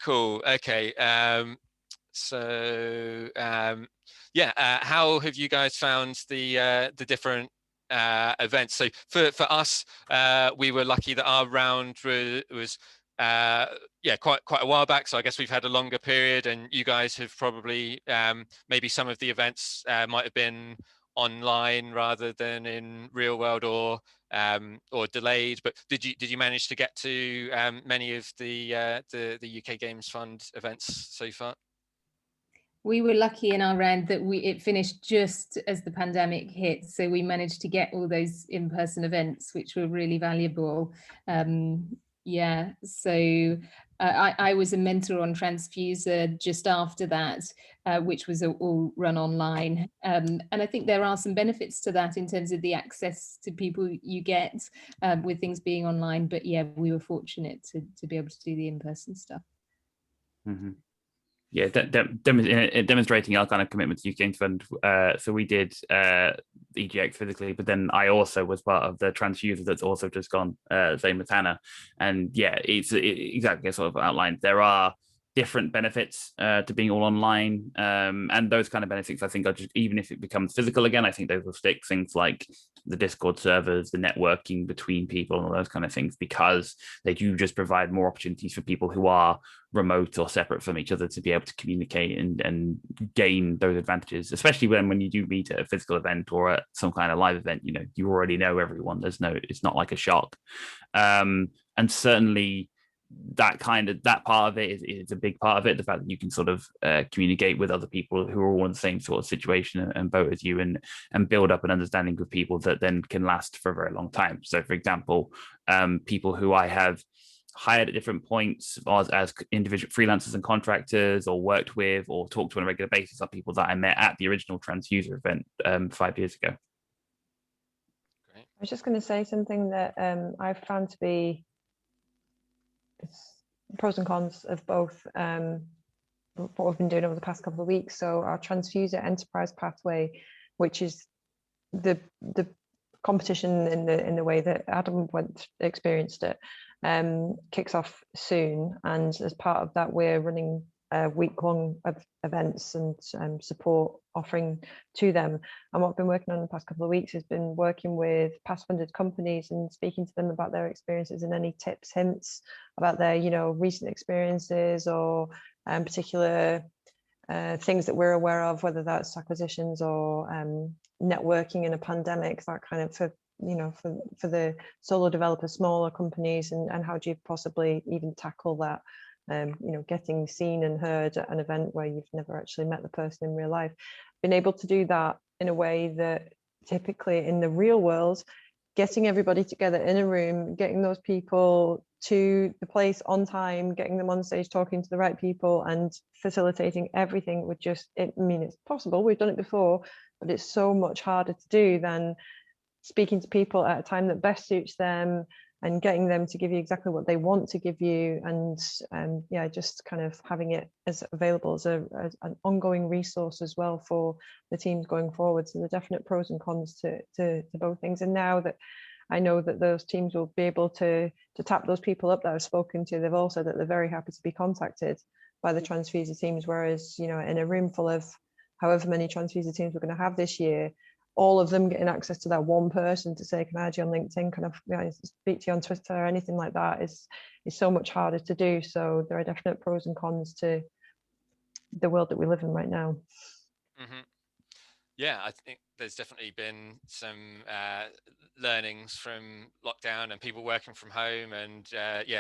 Cool. Okay. How have you guys found the different events? So for us, we were lucky that our round was quite a while back. So I guess we've had a longer period, and you guys have probably maybe some of the events might have been online rather than in real world or delayed. But did you manage to get to many of the UK Games Fund events so far? We were lucky in our round that it finished just as the pandemic hit, so we managed to get all those in-person events, which were really valuable. So I was a mentor on Transfuser just after that, which was all run online. And I think there are some benefits to that in terms of the access to people you get with things being online. But yeah, we were fortunate to be able to do the in-person stuff. Mm-hmm. Yeah, demonstrating our kind of commitment to Youth Games Fund. So we did EGX physically, but then I also was part of the Transfuser that's also just gone, same with Hannah. And yeah, it's exactly sort of outlined. There are different benefits to being all online, and those kind of benefits I think are just, even if it becomes physical again, I think those will stick. Things like the Discord servers, the networking between people, and all those kind of things, because they do just provide more opportunities for people who are remote or separate from each other to be able to communicate and gain those advantages, especially when you do meet at a physical event or at some kind of live event. You know, you already know everyone. It's not like a shock, and certainly that part of it is a big part of it. The fact that you can sort of communicate with other people who are all in the same sort of situation and boat as you, and build up an understanding with people that then can last for a very long time. So for example, people who I have hired at different points as individual freelancers and contractors, or worked with or talked to on a regular basis, are people that I met at the original Transfuser event 5 years ago. I was just going to say something that I've found to be pros and cons of both what we've been doing over the past couple of weeks. So our Transfuser Enterprise Pathway, which is the competition in the way that Adam experienced it, kicks off soon, and as part of that we're running week-long events and support offering to them. And what I've been working on the past couple of weeks has been working with past funded companies and speaking to them about their experiences and any tips, hints about their recent experiences or particular things that we're aware of, whether that's acquisitions or networking in a pandemic, that kind of for the solo developers, smaller companies, and how do you possibly even tackle that, getting seen and heard at an event where you've never actually met the person in real life. Been able to do that in a way that typically in the real world, getting everybody together in a room, getting those people to the place on time, getting them on stage, talking to the right people and facilitating everything would just, it's possible, we've done it before, but it's so much harder to do than speaking to people at a time that best suits them and getting them to give you exactly what they want to give you, and just kind of having it as available as an ongoing resource as well for the teams going forward. So the definite pros and cons to both things. And now that I know that those teams will be able to tap those people up that I've spoken to, they've all said that they're very happy to be contacted by the Transfuser teams, whereas in a room full of however many Transfuser teams we're going to have this year, all of them getting access to that one person to say, can I add you on LinkedIn, kind of speak to you on Twitter or anything like that is so much harder to do. So there are definite pros and cons to the world that we live in right now. Mm-hmm. Yeah, I think there's definitely been some learnings from lockdown and people working from home and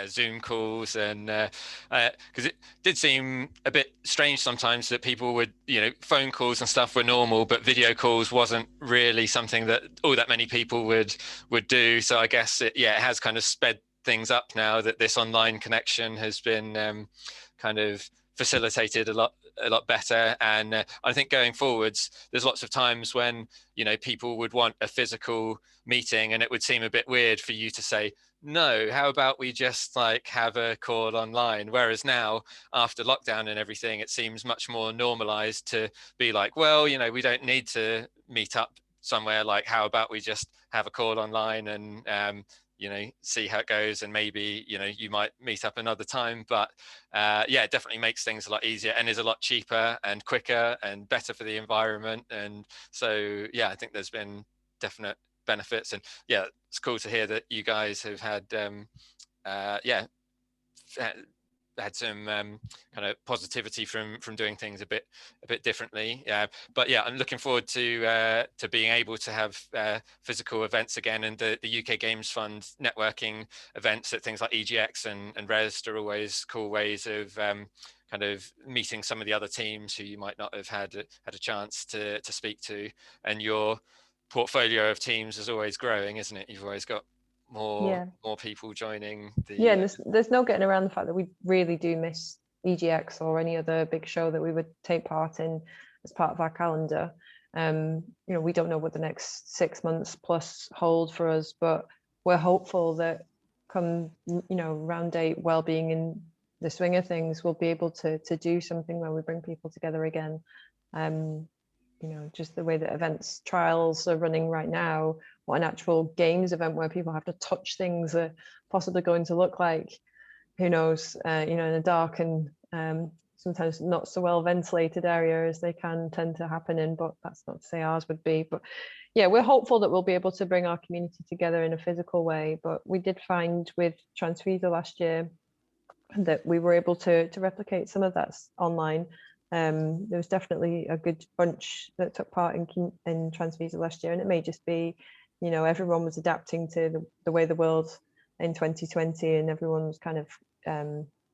Zoom calls, and because it did seem a bit strange sometimes that people would, phone calls and stuff were normal, but video calls wasn't really something that all that many people would do. So I guess it has kind of sped things up now that this online connection has been kind of facilitated a lot better. And I think going forwards, there's lots of times when, you know, people would want a physical meeting, and it would seem a bit weird for you to say, no, how about we just like have a call online? Whereas now, after lockdown and everything, it seems much more normalized to be like, well, you know, we don't need to meet up somewhere. Like, how about we just have a call online and you know, see how it goes, and maybe, you know, you might meet up another time. But yeah, it definitely makes things a lot easier and is a lot cheaper and quicker and better for the environment. And so yeah, I think there's been definite benefits. And yeah, it's cool to hear that you guys have had yeah, had some kind of positivity from doing things a bit differently. But yeah, I'm looking forward to being able to have physical events again, and the UK Games Fund networking events at things like EGX and Res are always cool ways of kind of meeting some of the other teams who you might not have had a chance to speak to. And your portfolio of teams is always growing, isn't it? You've always got more people joining the and there's no getting around the fact that we really do miss EGX or any other big show that we would take part in as part of our calendar. You know, we don't know what the next 6 months plus hold for us, but we're hopeful that come, you know, round date, well-being in the swing of things, we'll be able to do something where we bring people together again. You know, just the way that events trials are running right now, what an actual games event where people have to touch things are possibly going to look like, who knows, you know, in a dark and sometimes not so well ventilated area as they can tend to happen in, but that's not to say ours would be. But yeah, we're hopeful that we'll be able to bring our community together in a physical way. But we did find with Transfeeder last year that we were able to replicate some of that online. There was definitely a good bunch that took part in Transfeeder last year, and it may just be, you know, everyone was adapting to the way the world in 2020, and everyone was kind of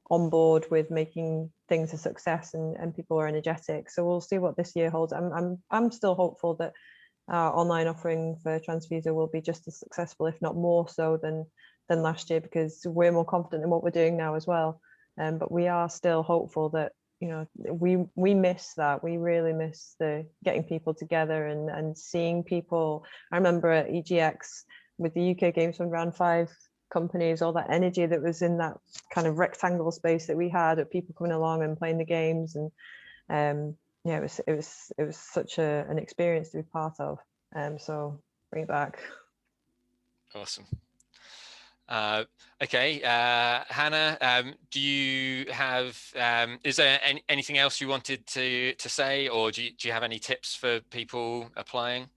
on board with making things a success, and people are energetic. So we'll see what this year holds. I'm still hopeful that our online offering for Transfeeder will be just as successful, if not more so than last year, because we're more confident in what we're doing now as well. But we are still hopeful that, you know, we miss that. We really miss the getting people together and seeing people. I remember at EGX with the UK Games Fund round 5 companies, all that energy that was in that kind of rectangle space that we had of people coming along and playing the games. And yeah, it was such an experience to be part of. So bring it back. Awesome. Okay, Hannah, do you have, is there anything else you wanted to say, or do you have any tips for people applying?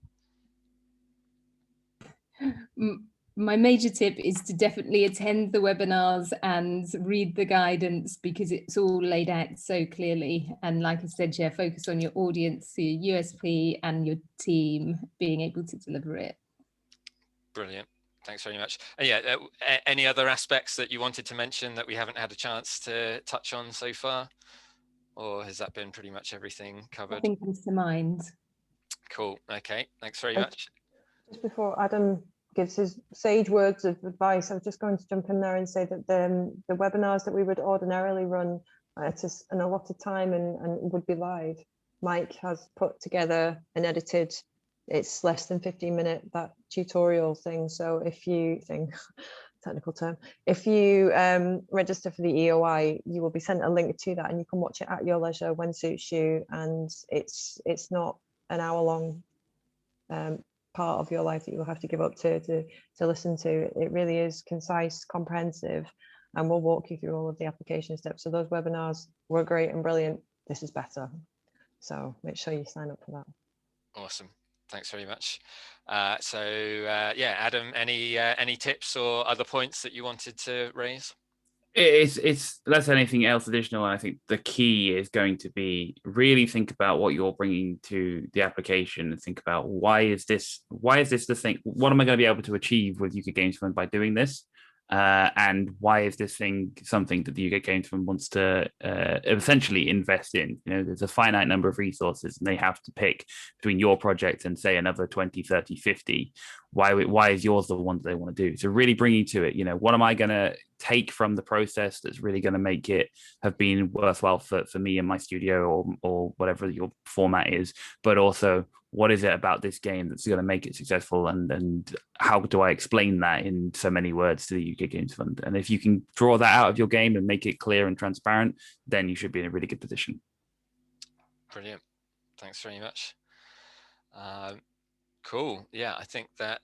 My major tip is to definitely attend the webinars and read the guidance, because it's all laid out so clearly. And like I said, yeah, focus on your audience, your USP, and your team being able to deliver it. Brilliant. Thanks very much. And yeah, any other aspects that you wanted to mention that we haven't had a chance to touch on so far? Or has that been pretty much everything covered? Nothing comes to mind. Cool. Okay. Thanks very much. Just before Adam gives his sage words of advice, I was just going to jump in there and say that the webinars that we would ordinarily run at an allotted time and would be live, Mike has put together and edited. It's less than 15-minute, that tutorial thing. So if you technical term, if you register for the EOI, you will be sent a link to that, and you can watch it at your leisure when suits you. And it's not an hour-long part of your life that you'll have to give up to listen to. It really is concise, comprehensive, and we'll walk you through all of the application steps. So those webinars were great and brilliant. This is better. So make sure you sign up for that. Awesome. Thanks very much. Yeah, Adam, any tips or other points that you wanted to raise? It's less than anything else additional. And I think the key is going to be really think about what you're bringing to the application, and think about why is this the thing? What am I going to be able to achieve with UK Games Fund by doing this? and why is this thing something that the UK Games Fund wants to essentially invest in? You know, there's a finite number of resources, and they have to pick between your project and say another 20, 30, 50. Why is yours the one that they want to do? So really bringing to it, you know, what am I going to take from the process that's really going to make it have been worthwhile for me and my studio, or whatever your format is, but also what is it about this game that's going to make it successful, and how do I explain that in so many words to the UK Games Fund? And if you can draw that out of your game and make it clear and transparent, then you should be in a really good position. Brilliant. Thanks very much. Cool. Yeah, I think that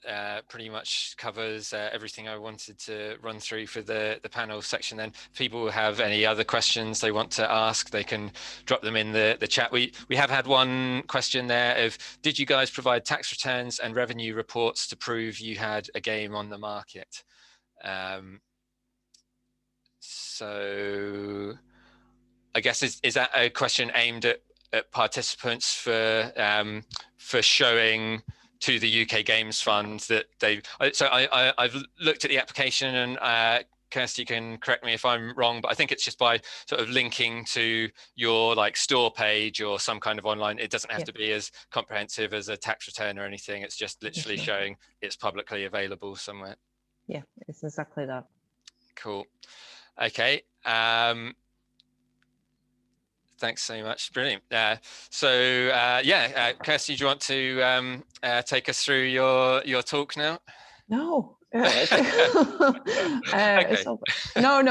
pretty much covers everything I wanted to run through for the panel section. Then if people have any other questions they want to ask, they can drop them in the chat. We have had one question there of, did you guys provide tax returns and revenue reports to prove you had a game on the market? So I guess is that a question aimed at participants for showing to the UK Games Fund that I've looked at the application, and Kirsty can correct me if I'm wrong, but I think it's just by sort of linking to your like store page or some kind of online. It doesn't have to be as comprehensive as a tax return or anything. It's just literally showing it's publicly available somewhere. Yeah, it's exactly that. Cool. Okay. Thanks so much. Brilliant. Kirsty, do you want to take us through your talk now? No. No,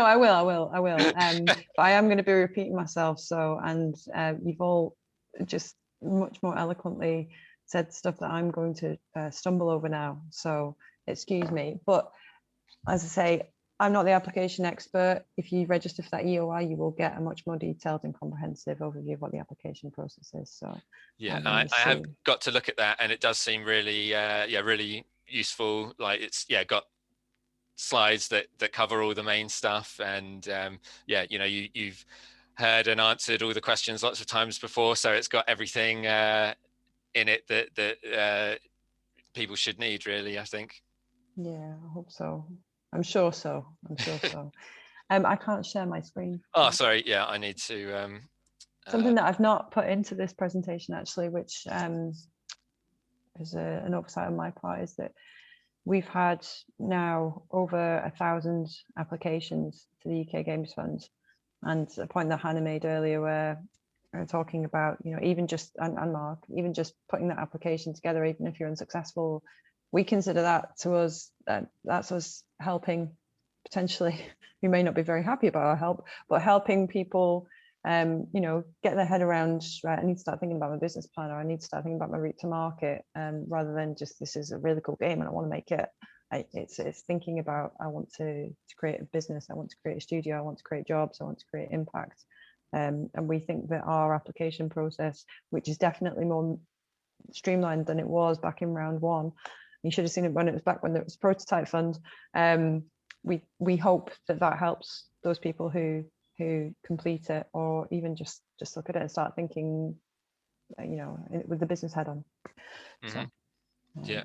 I will. But I am going to be repeating myself. So, and you've all just much more eloquently said stuff that I'm going to stumble over now. So excuse me. But as I say, I'm not the application expert. If you register for that EOI, you will get a much more detailed and comprehensive overview of what the application process is. So yeah, I have got to look at that, and it does seem really, really useful. Like it's got slides that cover all the main stuff, and you've heard and answered all the questions lots of times before, so it's got everything in it that people should need, really, I think. Yeah, I hope so. I'm sure so. I can't share my screen. Oh, sorry. Yeah, I need to. Something that I've not put into this presentation actually, which is an oversight on my part, is that we've had now over 1,000 applications to the UK Games Fund, and a point that Hannah made earlier, where we were talking about, even just and Mark, even just putting that application together, even if you're unsuccessful, we consider that to us, that's us helping. Potentially, we may not be very happy about our help, but helping people, get their head around, right, I need to start thinking about my business plan, or I need to start thinking about my route to market, rather than just, this is a really cool game and I want to make it. It's thinking about, I want to create a business, I want to create a studio, I want to create jobs, I want to create impact. And we think that our application process, which is definitely more streamlined than it was back in round one, you should have seen it when it was back when there was a prototype fund. We hope that helps those people who complete it, or even just look at it and start thinking, with the business head on. Mm-hmm. So, yeah,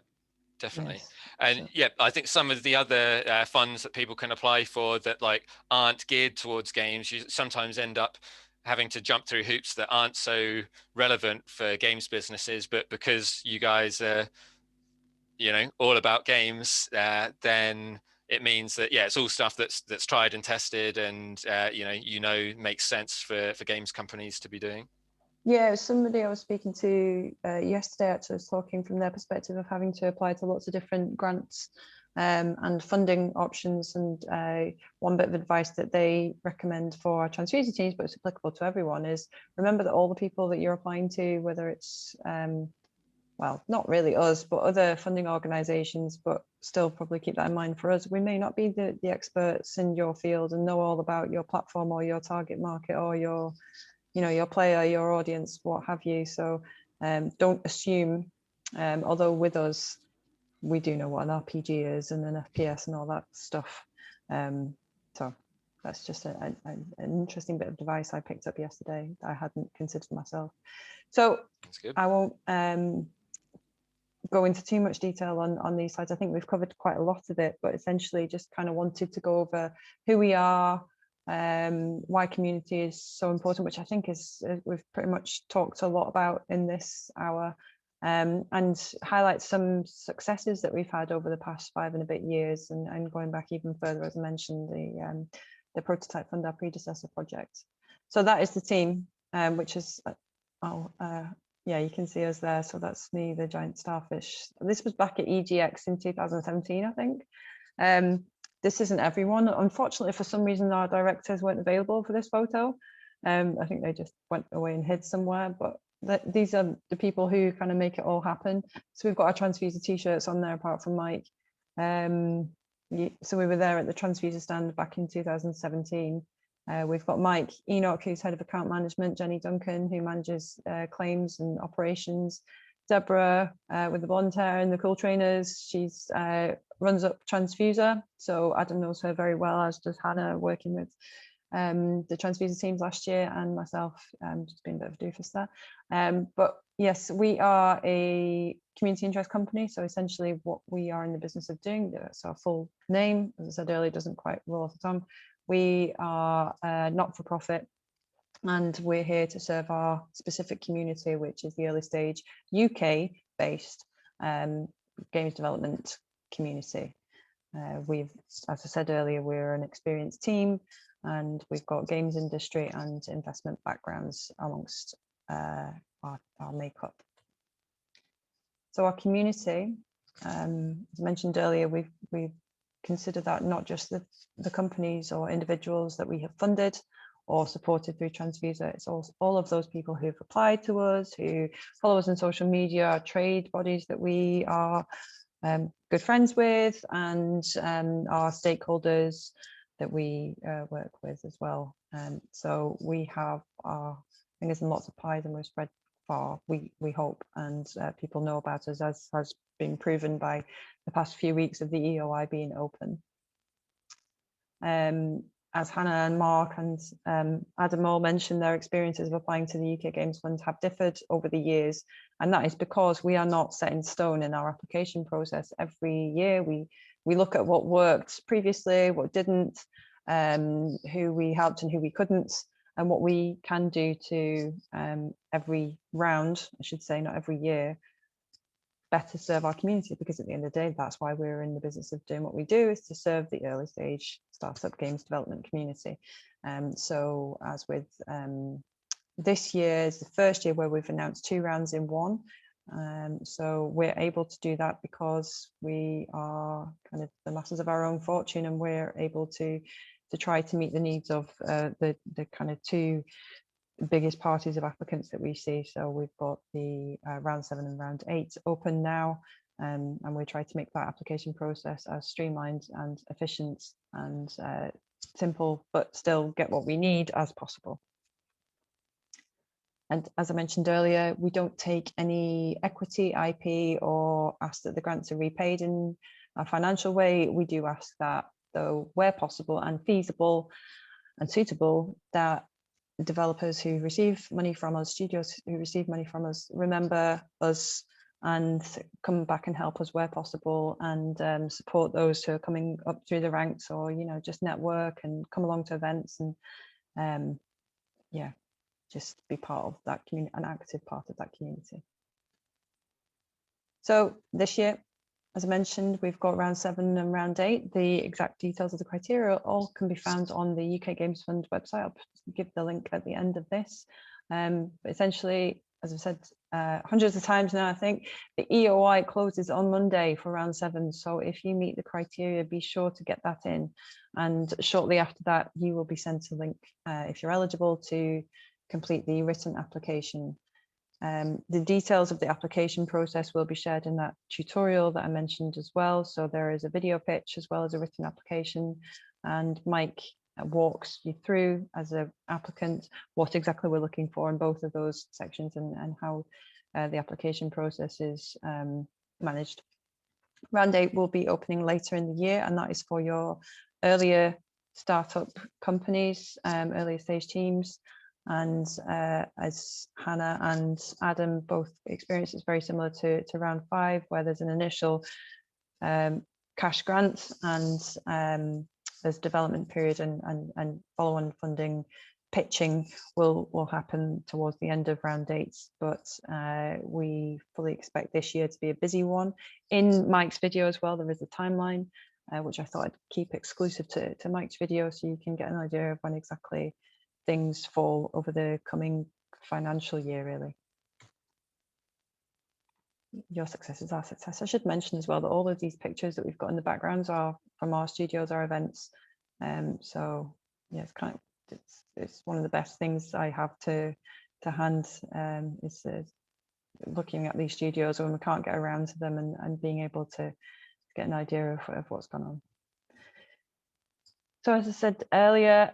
definitely. Yes. And I think some of the other funds that people can apply for that like aren't geared towards games, you sometimes end up having to jump through hoops that aren't so relevant for games businesses, but because you guys are all about games, then it means that it's all stuff that's tried and tested, and makes sense for games companies to be doing. Yeah, somebody I was speaking to yesterday actually was talking from their perspective of having to apply to lots of different grants and funding options, and one bit of advice that they recommend for transfuser teams, but it's applicable to everyone, is remember that all the people that you're applying to, whether it's well, not really us, but other funding organizations, but still probably keep that in mind for us. We may not be the experts in your field and know all about your platform or your target market or your player, your audience, what have you. So don't assume, although with us, we do know what an RPG is and an FPS and all that stuff. So that's just an interesting bit of advice I picked up yesterday that I hadn't considered myself. So I won't go into too much detail on these slides. I think we've covered quite a lot of it, but essentially just kind of wanted to go over who we are, why community is so important, which I think is we've pretty much talked a lot about in this hour, and highlight some successes that we've had over the past 5 and a bit years, and going back even further, as I mentioned, the prototype fund, our predecessor project. So that is the team, which is, yeah, you can see us there. So that's me, the giant starfish. This was back at EGX in 2017, I think. This isn't everyone. Unfortunately, for some reason, our directors weren't available for this photo. I think they just went away and hid somewhere, but these are the people who kind of make it all happen. So we've got our transfuser t-shirts on there, apart from Mike. So we were there at the transfuser stand back in 2017. We've got Mike Enoch, who's head of account management, Jenny Duncan, who manages claims and operations, Deborah with the blonde hair and the cool trainers, she's runs up transfuser, so Adam knows her very well, as does Hannah, working with the transfuser teams last year, and myself, just being a bit of a doofus there. But yes, we are a community interest company, so essentially what we are in the business of doing, that's our full name, as I said earlier, doesn't quite roll off the tongue. We are not for profit, and we're here to serve our specific community, which is the early stage UK based games development community. We've, as I said earlier, we're an experienced team, and we've got games industry and investment backgrounds amongst our makeup. So our community, as I mentioned earlier, we've considered that not just the companies or individuals that we have funded or supported through Transfuser, it's also all of those people who've applied to us, who follow us on social media, our trade bodies that we are good friends with, and our stakeholders that we work with as well. So we have our fingers in lots of pies, and we're spread far, we hope, and people know about us, as has been proven by the past few weeks of the EOI being open. As Hannah and Mark and Adam all mentioned, their experiences of applying to the UK Games Fund have differed over the years, and that is because we are not set in stone in our application process. Every year we look at what worked previously, what didn't, who we helped and who we couldn't, and what we can do to every round, I should say, not every year, better serve our community, because at the end of the day, that's why we're in the business of doing what we do, is to serve the early stage startup games development community. So as with this year is the first year where we've announced 2 rounds in one. So we're able to do that because we are kind of the masters of our own fortune, and we're able to try to meet the needs of the kind of 2 biggest parties of applicants that we see. So we've got the round 7 and round 8 open now, and we try to make that application process as streamlined and efficient and simple, but still get what we need as possible. And as I mentioned earlier, we don't take any equity, IP, or ask that the grants are repaid in a financial way. We do ask that, though, where possible and feasible and suitable, that developers who receive money from us, studios who receive money from us, remember us and come back and help us where possible, and support those who are coming up through the ranks, or, you know, just network and come along to events, and yeah, just be part of that community, an active part of that community. So this year, as I mentioned, we've got round 7 and round 8. The exact details of the criteria all can be found on the UK Games Fund website. I'll give the link at the end of this. But essentially, as I've said hundreds of times now, I think, the EOI closes on Monday for round 7. So if you meet the criteria, be sure to get that in. And shortly after that, you will be sent a link if you're eligible to complete the written application. The details of the application process will be shared in that tutorial that I mentioned as well. So there is a video pitch as well as a written application, and Mike walks you through, as an applicant, what exactly we're looking for in both of those sections, and how the application process is managed. Round 8 will be opening later in the year, and that is for your earlier startup companies, earlier stage teams. And as Hannah and Adam both experienced, it's very similar to round 5, where there's an initial cash grant and there's development period and follow-on funding. Pitching will happen towards the end of round 8, but we fully expect this year to be a busy one. In Mike's video as well, there is a timeline, which I thought I'd keep exclusive to Mike's video, so you can get an idea of when exactly things fall over the coming financial year, really. Your success is our success. I should mention as well that all of these pictures that we've got in the backgrounds are from our studios, our events. So yeah, it's one of the best things I have to hand, is looking at these studios when we can't get around to them and being able to get an idea of what's going on. So as I said earlier,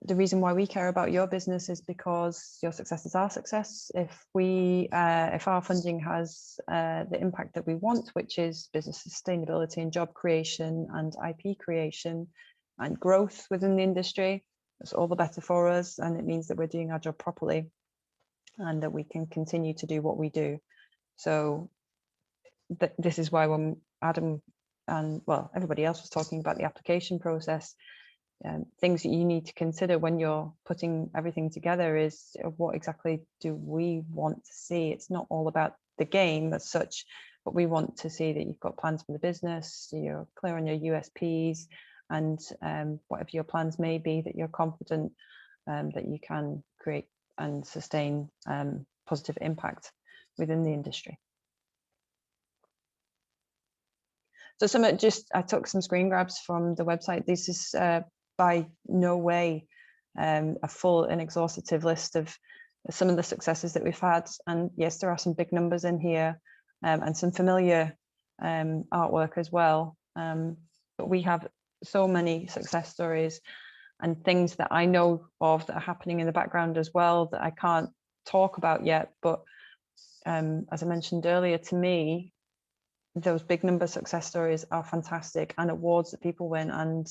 the reason why we care about your business is because your success is our success. If our funding has the impact that we want, which is business sustainability and job creation and IP creation and growth within the industry, it's all the better for us, and it means that we're doing our job properly and that we can continue to do what we do. So this is why when Adam and, well, everybody else was talking about the application process, things that you need to consider when you're putting everything together is what exactly do we want to see. It's not all about the game as such, but we want to see that you've got plans for the business, you're clear on your USPs, and whatever your plans may be, that you're confident that you can create and sustain positive impact within the industry. So I took some screen grabs from the website. This is by no way a full and exhaustive list of some of the successes that we've had. And yes, there are some big numbers in here and some familiar artwork as well. But we have so many success stories and things that I know of that are happening in the background as well that I can't talk about yet. But as I mentioned earlier, to me, those big number success stories are fantastic, and awards that people win and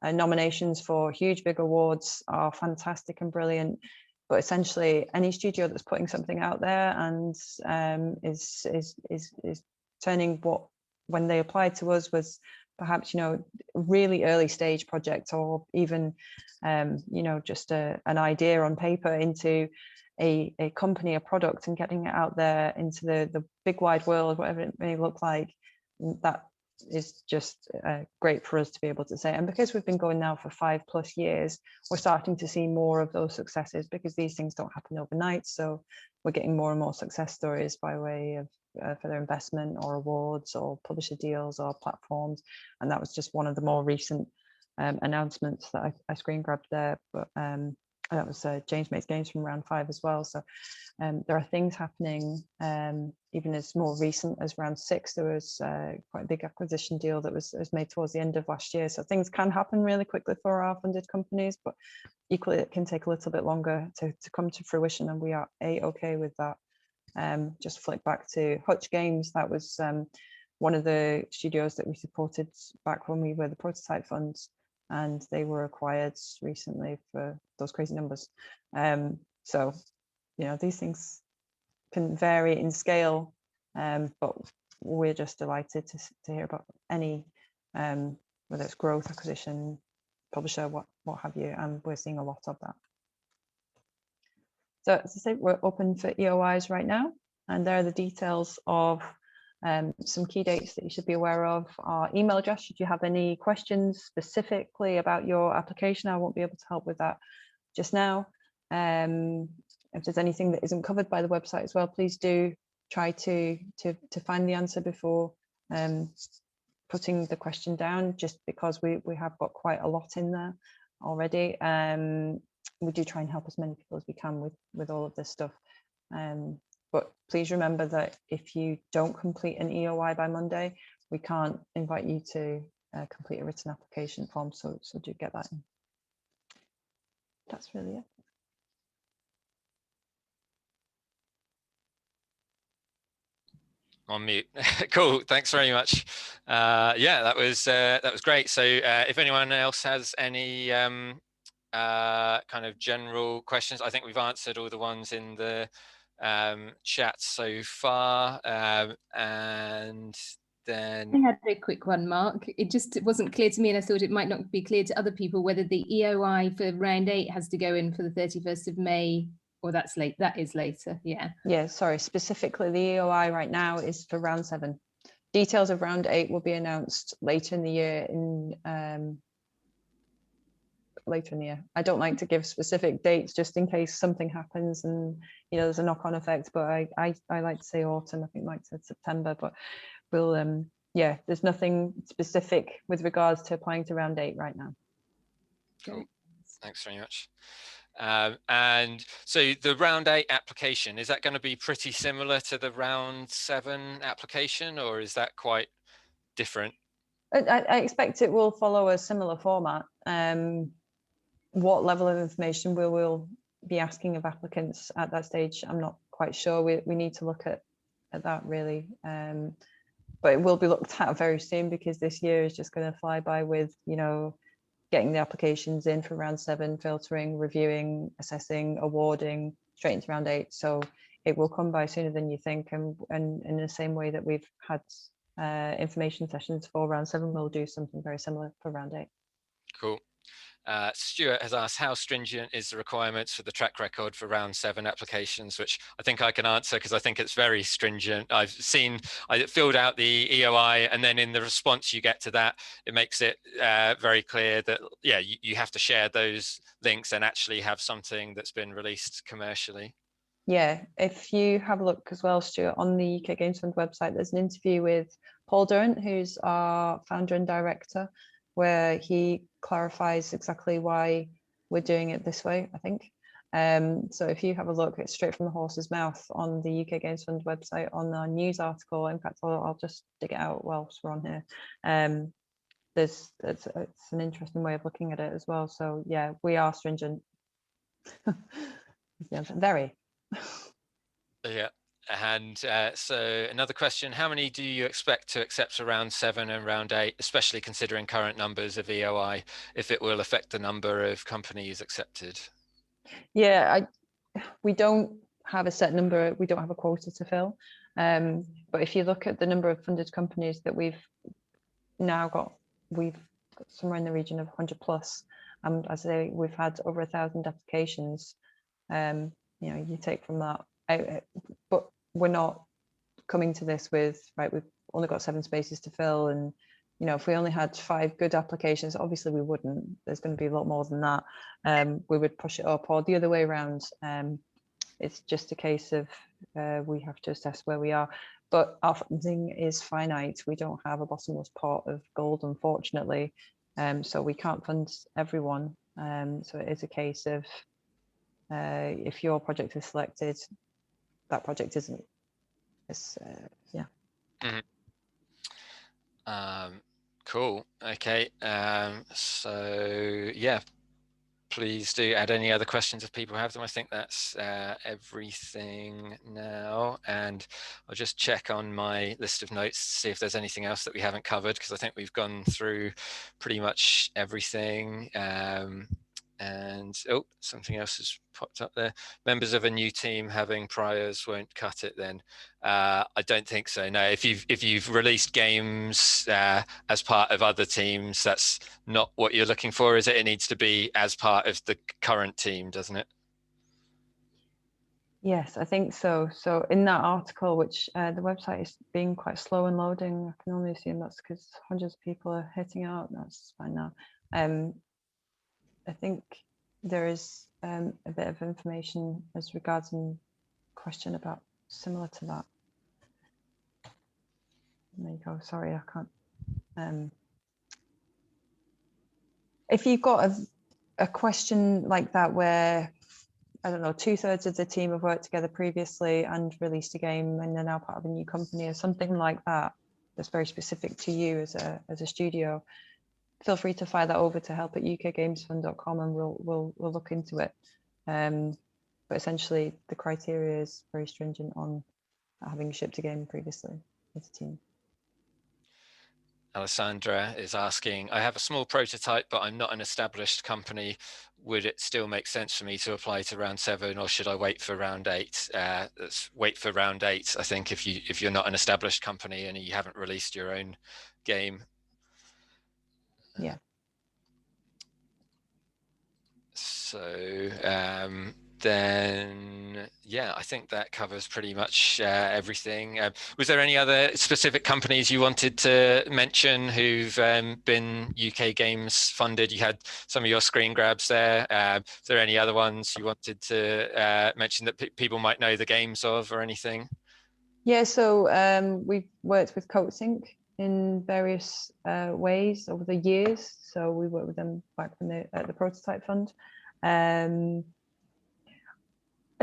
nominations for huge big awards are fantastic and brilliant. But essentially, any studio that's putting something out there and is turning what, when they applied to us, was perhaps, you know, really early stage project, or even you know, just an idea on paper, into a company, a product, and getting it out there into the big wide world, whatever it may look like. That is just great for us to be able to say. And because we've been going now for 5+ years, we're starting to see more of those successes, because these things don't happen overnight. So we're getting more and more success stories by way of further investment or awards or publisher deals or platforms. And that was just one of the more recent announcements that I screen grabbed there. But that was James Makes Games from round 5 as well. So there are things happening, even as more recent as round 6. There was quite a big acquisition deal that was made towards the end of last year. So things can happen really quickly for our funded companies, but equally it can take a little bit longer to come to fruition, and we are okay with that. Just flick back to Hutch Games. That was one of the studios that we supported back when we were the prototype funds, and they were acquired recently for those crazy numbers. So, you know, these things can vary in scale, but we're just delighted to hear about any, whether it's growth, acquisition, publisher, what have you, and we're seeing a lot of that. So as I say, we're open for EOIs right now, and there are the details of some key dates that you should be aware of. Our email address, should you have any questions specifically about your application. I won't be able to help with that just now. If there's anything that isn't covered by the website as well, please do try to find the answer before putting the question down, just because we have got quite a lot in there already. We do try and help as many people as we can with all of this stuff. But please remember that if you don't complete an EOI by Monday, we can't invite you to complete a written application form, so do get that in. That's really it. On mute. Cool, thanks very much. Yeah, that was great. So if anyone else has any kind of general questions. I think we've answered all the ones in the chat so far, and then I had a quick one, Mark. It wasn't clear to me, and I thought it might not be clear to other people whether the EOI for round 8 has to go in for the 31st of May, or that's late. That is later. Yeah, sorry, specifically the EOI right now is for round 7. Details of round 8 will be announced later in the year. I don't like to give specific dates just in case something happens and there's a knock-on effect, but I like to say autumn. I think Mike said September, but we'll there's nothing specific with regards to applying to round 8 right now. Cool. Thanks very much. And so the round 8 application, is that going to be pretty similar to the round 7 application, or is that quite different? I expect it will follow a similar format. What level of information we will be asking of applicants at that stage, I'm not quite sure. We need to look at that really. But it will be looked at very soon, because this year is just going to fly by with, getting the applications in for round 7, filtering, reviewing, assessing, awarding, straight into round 8. So it will come by sooner than you think. And in the same way that we've had information sessions for round 7, we'll do something very similar for round 8. Cool. Stuart has asked, how stringent is the requirements for the track record for round 7 applications, which I think I can answer because I think it's very stringent. I filled out the EOI, and then in the response you get to that, it makes it very clear that you have to share those links and actually have something that's been released commercially. Yeah, if you have a look as well, Stuart, on the UK Games Fund website, there's an interview with Paul Durrant, who's our founder and director, where he clarifies exactly why we're doing it this way, I think. So if you have a look, it's straight from the horse's mouth on the UK Games Fund website on the news article. In fact, I'll just dig it out whilst we're on here. It's an interesting way of looking at it as well. So yeah, we are stringent. Very. Yeah. And so another question, how many do you expect to accept for round 7 and round 8, especially considering current numbers of EOI, if it will affect the number of companies accepted? Yeah, we don't have a set number. We don't have a quota to fill. But if you look at the number of funded companies that we've got somewhere in the region of 100 plus. And as I say, we've had over 1,000 applications. You take from that. But we're not coming to this with, right, we've only got 7 spaces to fill, and if we only had 5 good applications, obviously we wouldn't. There's going to be a lot more than that. We would push it up, or the other way around. It's just a case of we have to assess where we are. But our funding is finite. We don't have a bottomless pot of gold, unfortunately. So we can't fund everyone. So it is a case of if your project is selected, that project isn't. Yeah. Mm-hmm. Cool. Okay. So yeah, please do add any other questions if people have them. I think that's everything now, and I'll just check on my list of notes to see if there's anything else that we haven't covered, because I think we've gone through pretty much everything. And oh, something else has popped up there. Members of a new team having priors won't cut it then. I don't think so, no. If you've released games as part of other teams, that's not what you're looking for, is it? It needs to be as part of the current team, doesn't it? Yes, I think so. So in that article, which the website is being quite slow in loading, I can only assume that's because hundreds of people are hitting out. That's fine now. I think there is a bit of information as regards a question about similar to that. There you go. Sorry, I can't. If you've got a question like that where, I don't know, 2/3 of the team have worked together previously and released a game and they're now part of a new company or something like that, that's very specific to you as a studio, feel free to fire that over to help@ukgamesfund.com and we'll look into it. But essentially, the criteria is very stringent on having shipped a game previously as a team. Alessandra is asking, I have a small prototype, but I'm not an established company. Would it still make sense for me to apply to round 7, or should I wait for round 8? Let's wait for round 8. I think if you're not an established company and you haven't released your own game. Yeah. So then, yeah, I think that covers pretty much everything. Was there any other specific companies you wanted to mention who've been UK Games funded? You had some of your screen grabs there. Is there any other ones you wanted to mention that people might know the games of or anything? Yeah, so we've worked with CodeSync in various ways over the years. So we worked with them back when at the Prototype Fund.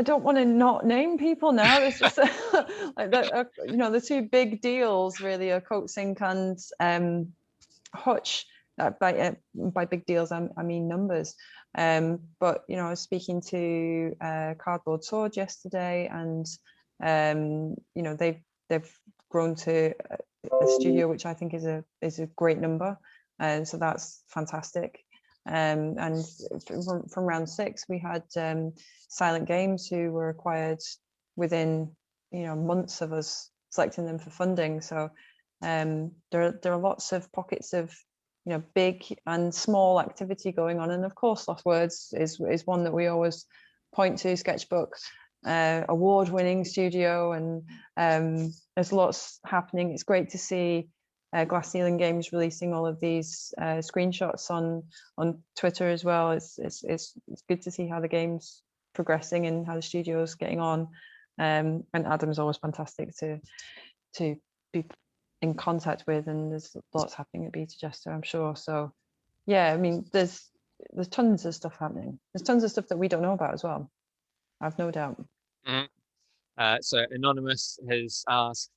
I don't want to not name people now. There's just like that, you know, the two big deals really are CodeSync and Hutch. By big deals, I mean numbers. But you know, I was speaking to Cardboard Sword yesterday, and you know, they've grown to a studio which I think is a great number, and so that's fantastic. And from round 6, we had Silent Games, who were acquired within, you know, months of us selecting them for funding. So there are lots of pockets of, you know, big and small activity going on, and of course Lost Words is one that we always point to. Sketchbook, award-winning studio, and there's lots happening. It's great to see Glass Ceiling Games releasing all of these screenshots on Twitter as well. It's good to see how the game's progressing and how the studio's getting on. And Adam's always fantastic to be in contact with, and there's lots happening at Beta Jester, I'm sure. So yeah, I mean, there's tons of stuff happening. There's tons of stuff that we don't know about as well, I've no doubt. Mm-hmm. So Anonymous has asked,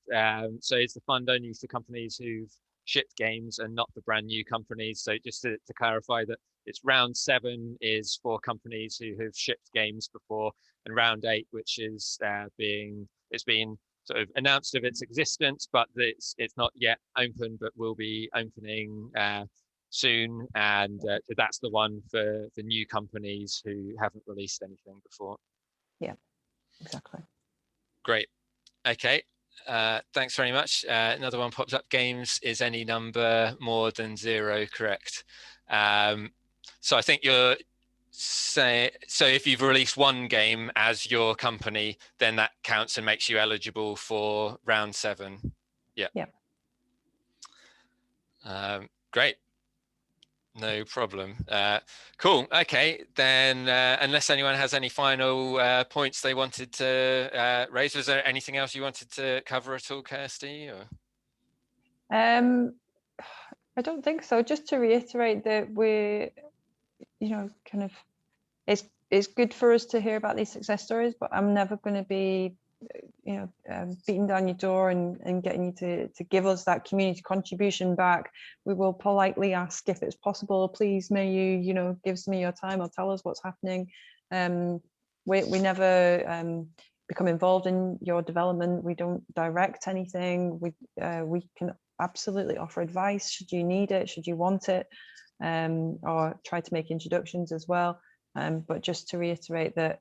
so is the fund only for companies who've shipped games and not the brand new companies? So just to clarify that it's round 7 is for companies who have shipped games before, and round 8, which is it's been sort of announced of its existence, but it's not yet open, but will be opening soon. And so that's the one for the new companies who haven't released anything before. Yeah, exactly. Great. Okay. Thanks very much. Another one pops up. Games is any number more than 0, correct? So I think you're saying, so if you've released one game as your company, then that counts and makes you eligible for round 7. Yeah. Yeah. Great. No problem. Cool. Okay, then unless anyone has any final points they wanted to raise, was there anything else you wanted to cover at all, Kirsty? Or? I don't think so. Just to reiterate that we're, you know, kind of, it's good for us to hear about these success stories, but I'm never going to be, you know, beating down your door and getting you to give us that community contribution back. We will politely ask if it's possible, please may you know, give me your time or tell us what's happening. We never become involved in your development. We don't direct anything. We can absolutely offer advice should you need it, should you want it, or try to make introductions as well. But just to reiterate that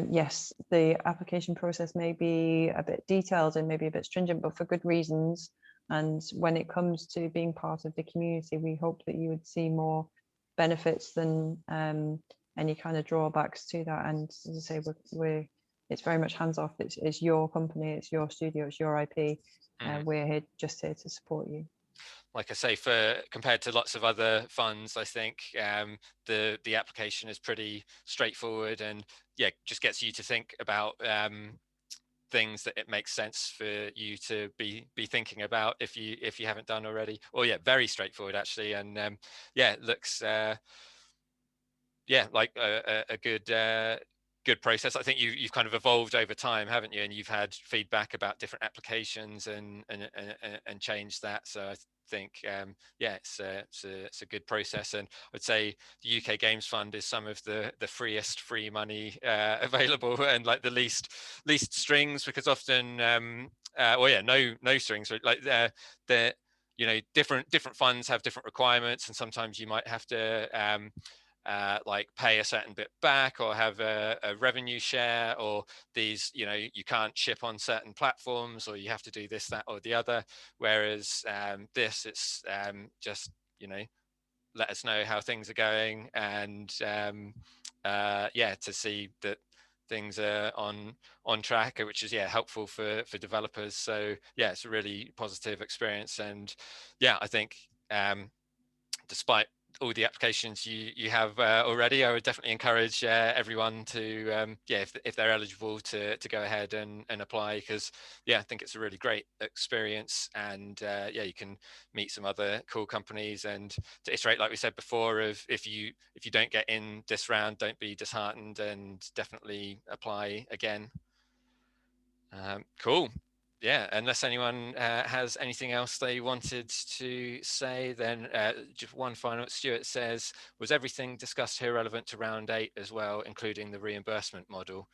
yes, the application process may be a bit detailed and maybe a bit stringent, but for good reasons. And when it comes to being part of the community, we hope that you would see more benefits than any kind of drawbacks to that. And as I say, it's very much hands off. It's your company, it's your studio, it's your IP. We're here to support you. Like I say, compared to lots of other funds, I think the application is pretty straightforward, and yeah, just gets you to think about things that it makes sense for you to be thinking about if you haven't done already. Or yeah, very straightforward actually, and yeah, it looks yeah, like a good process. I think you've kind of evolved over time, haven't you? And you've had feedback about different applications and changed that. So I think yeah, it's a good process. And I'd say the UK Games Fund is some of the freest free money available, and like the least strings, because often well yeah, no strings, like you know, different funds have different requirements, and sometimes you might have to like pay a certain bit back, or have a revenue share, or these, you know, you can't ship on certain platforms, or you have to do this, that, or the other. Whereas this, it's just, you know, let us know how things are going, and yeah, to see that things are on track, which is, yeah, helpful for developers. So yeah, it's a really positive experience. And yeah, I think despite all the applications you have already, I would definitely encourage everyone to yeah, if they're eligible, to go ahead and apply, because yeah, I think it's a really great experience. And yeah, you can meet some other cool companies. And to iterate, like we said before, of if you don't get in this round, don't be disheartened, and definitely apply again. Cool. Yeah, unless anyone has anything else they wanted to say, then just one final. Stuart says, was everything discussed here relevant to round 8 as well, including the reimbursement model?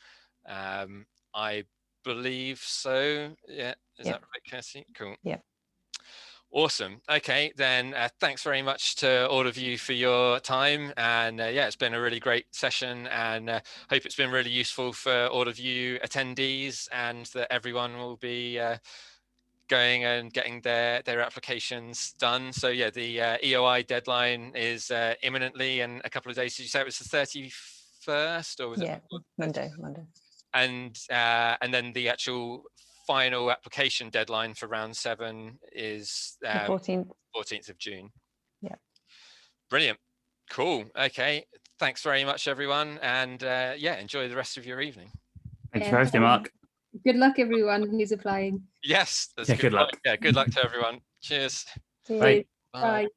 I believe so. Yeah, is that right, Kirsty? Cool. Yeah. Awesome. Okay, then thanks very much to all of you for your time. And yeah, it's been a really great session, and hope it's been really useful for all of you attendees, and that everyone will be going and getting their applications done. So yeah, the EOI deadline is imminently in a couple of days. Did you say it was the 31st, or was it? Monday. And then the actual final application deadline for round 7 is the 14th of June. Yeah. Brilliant. Cool. Okay. Thanks very much, everyone. And yeah, enjoy the rest of your evening. Thanks for hosting, Mark. Good luck, everyone who's applying. Yes. That's good luck. Yeah. Good luck to everyone. Cheers. See you. Bye. Bye.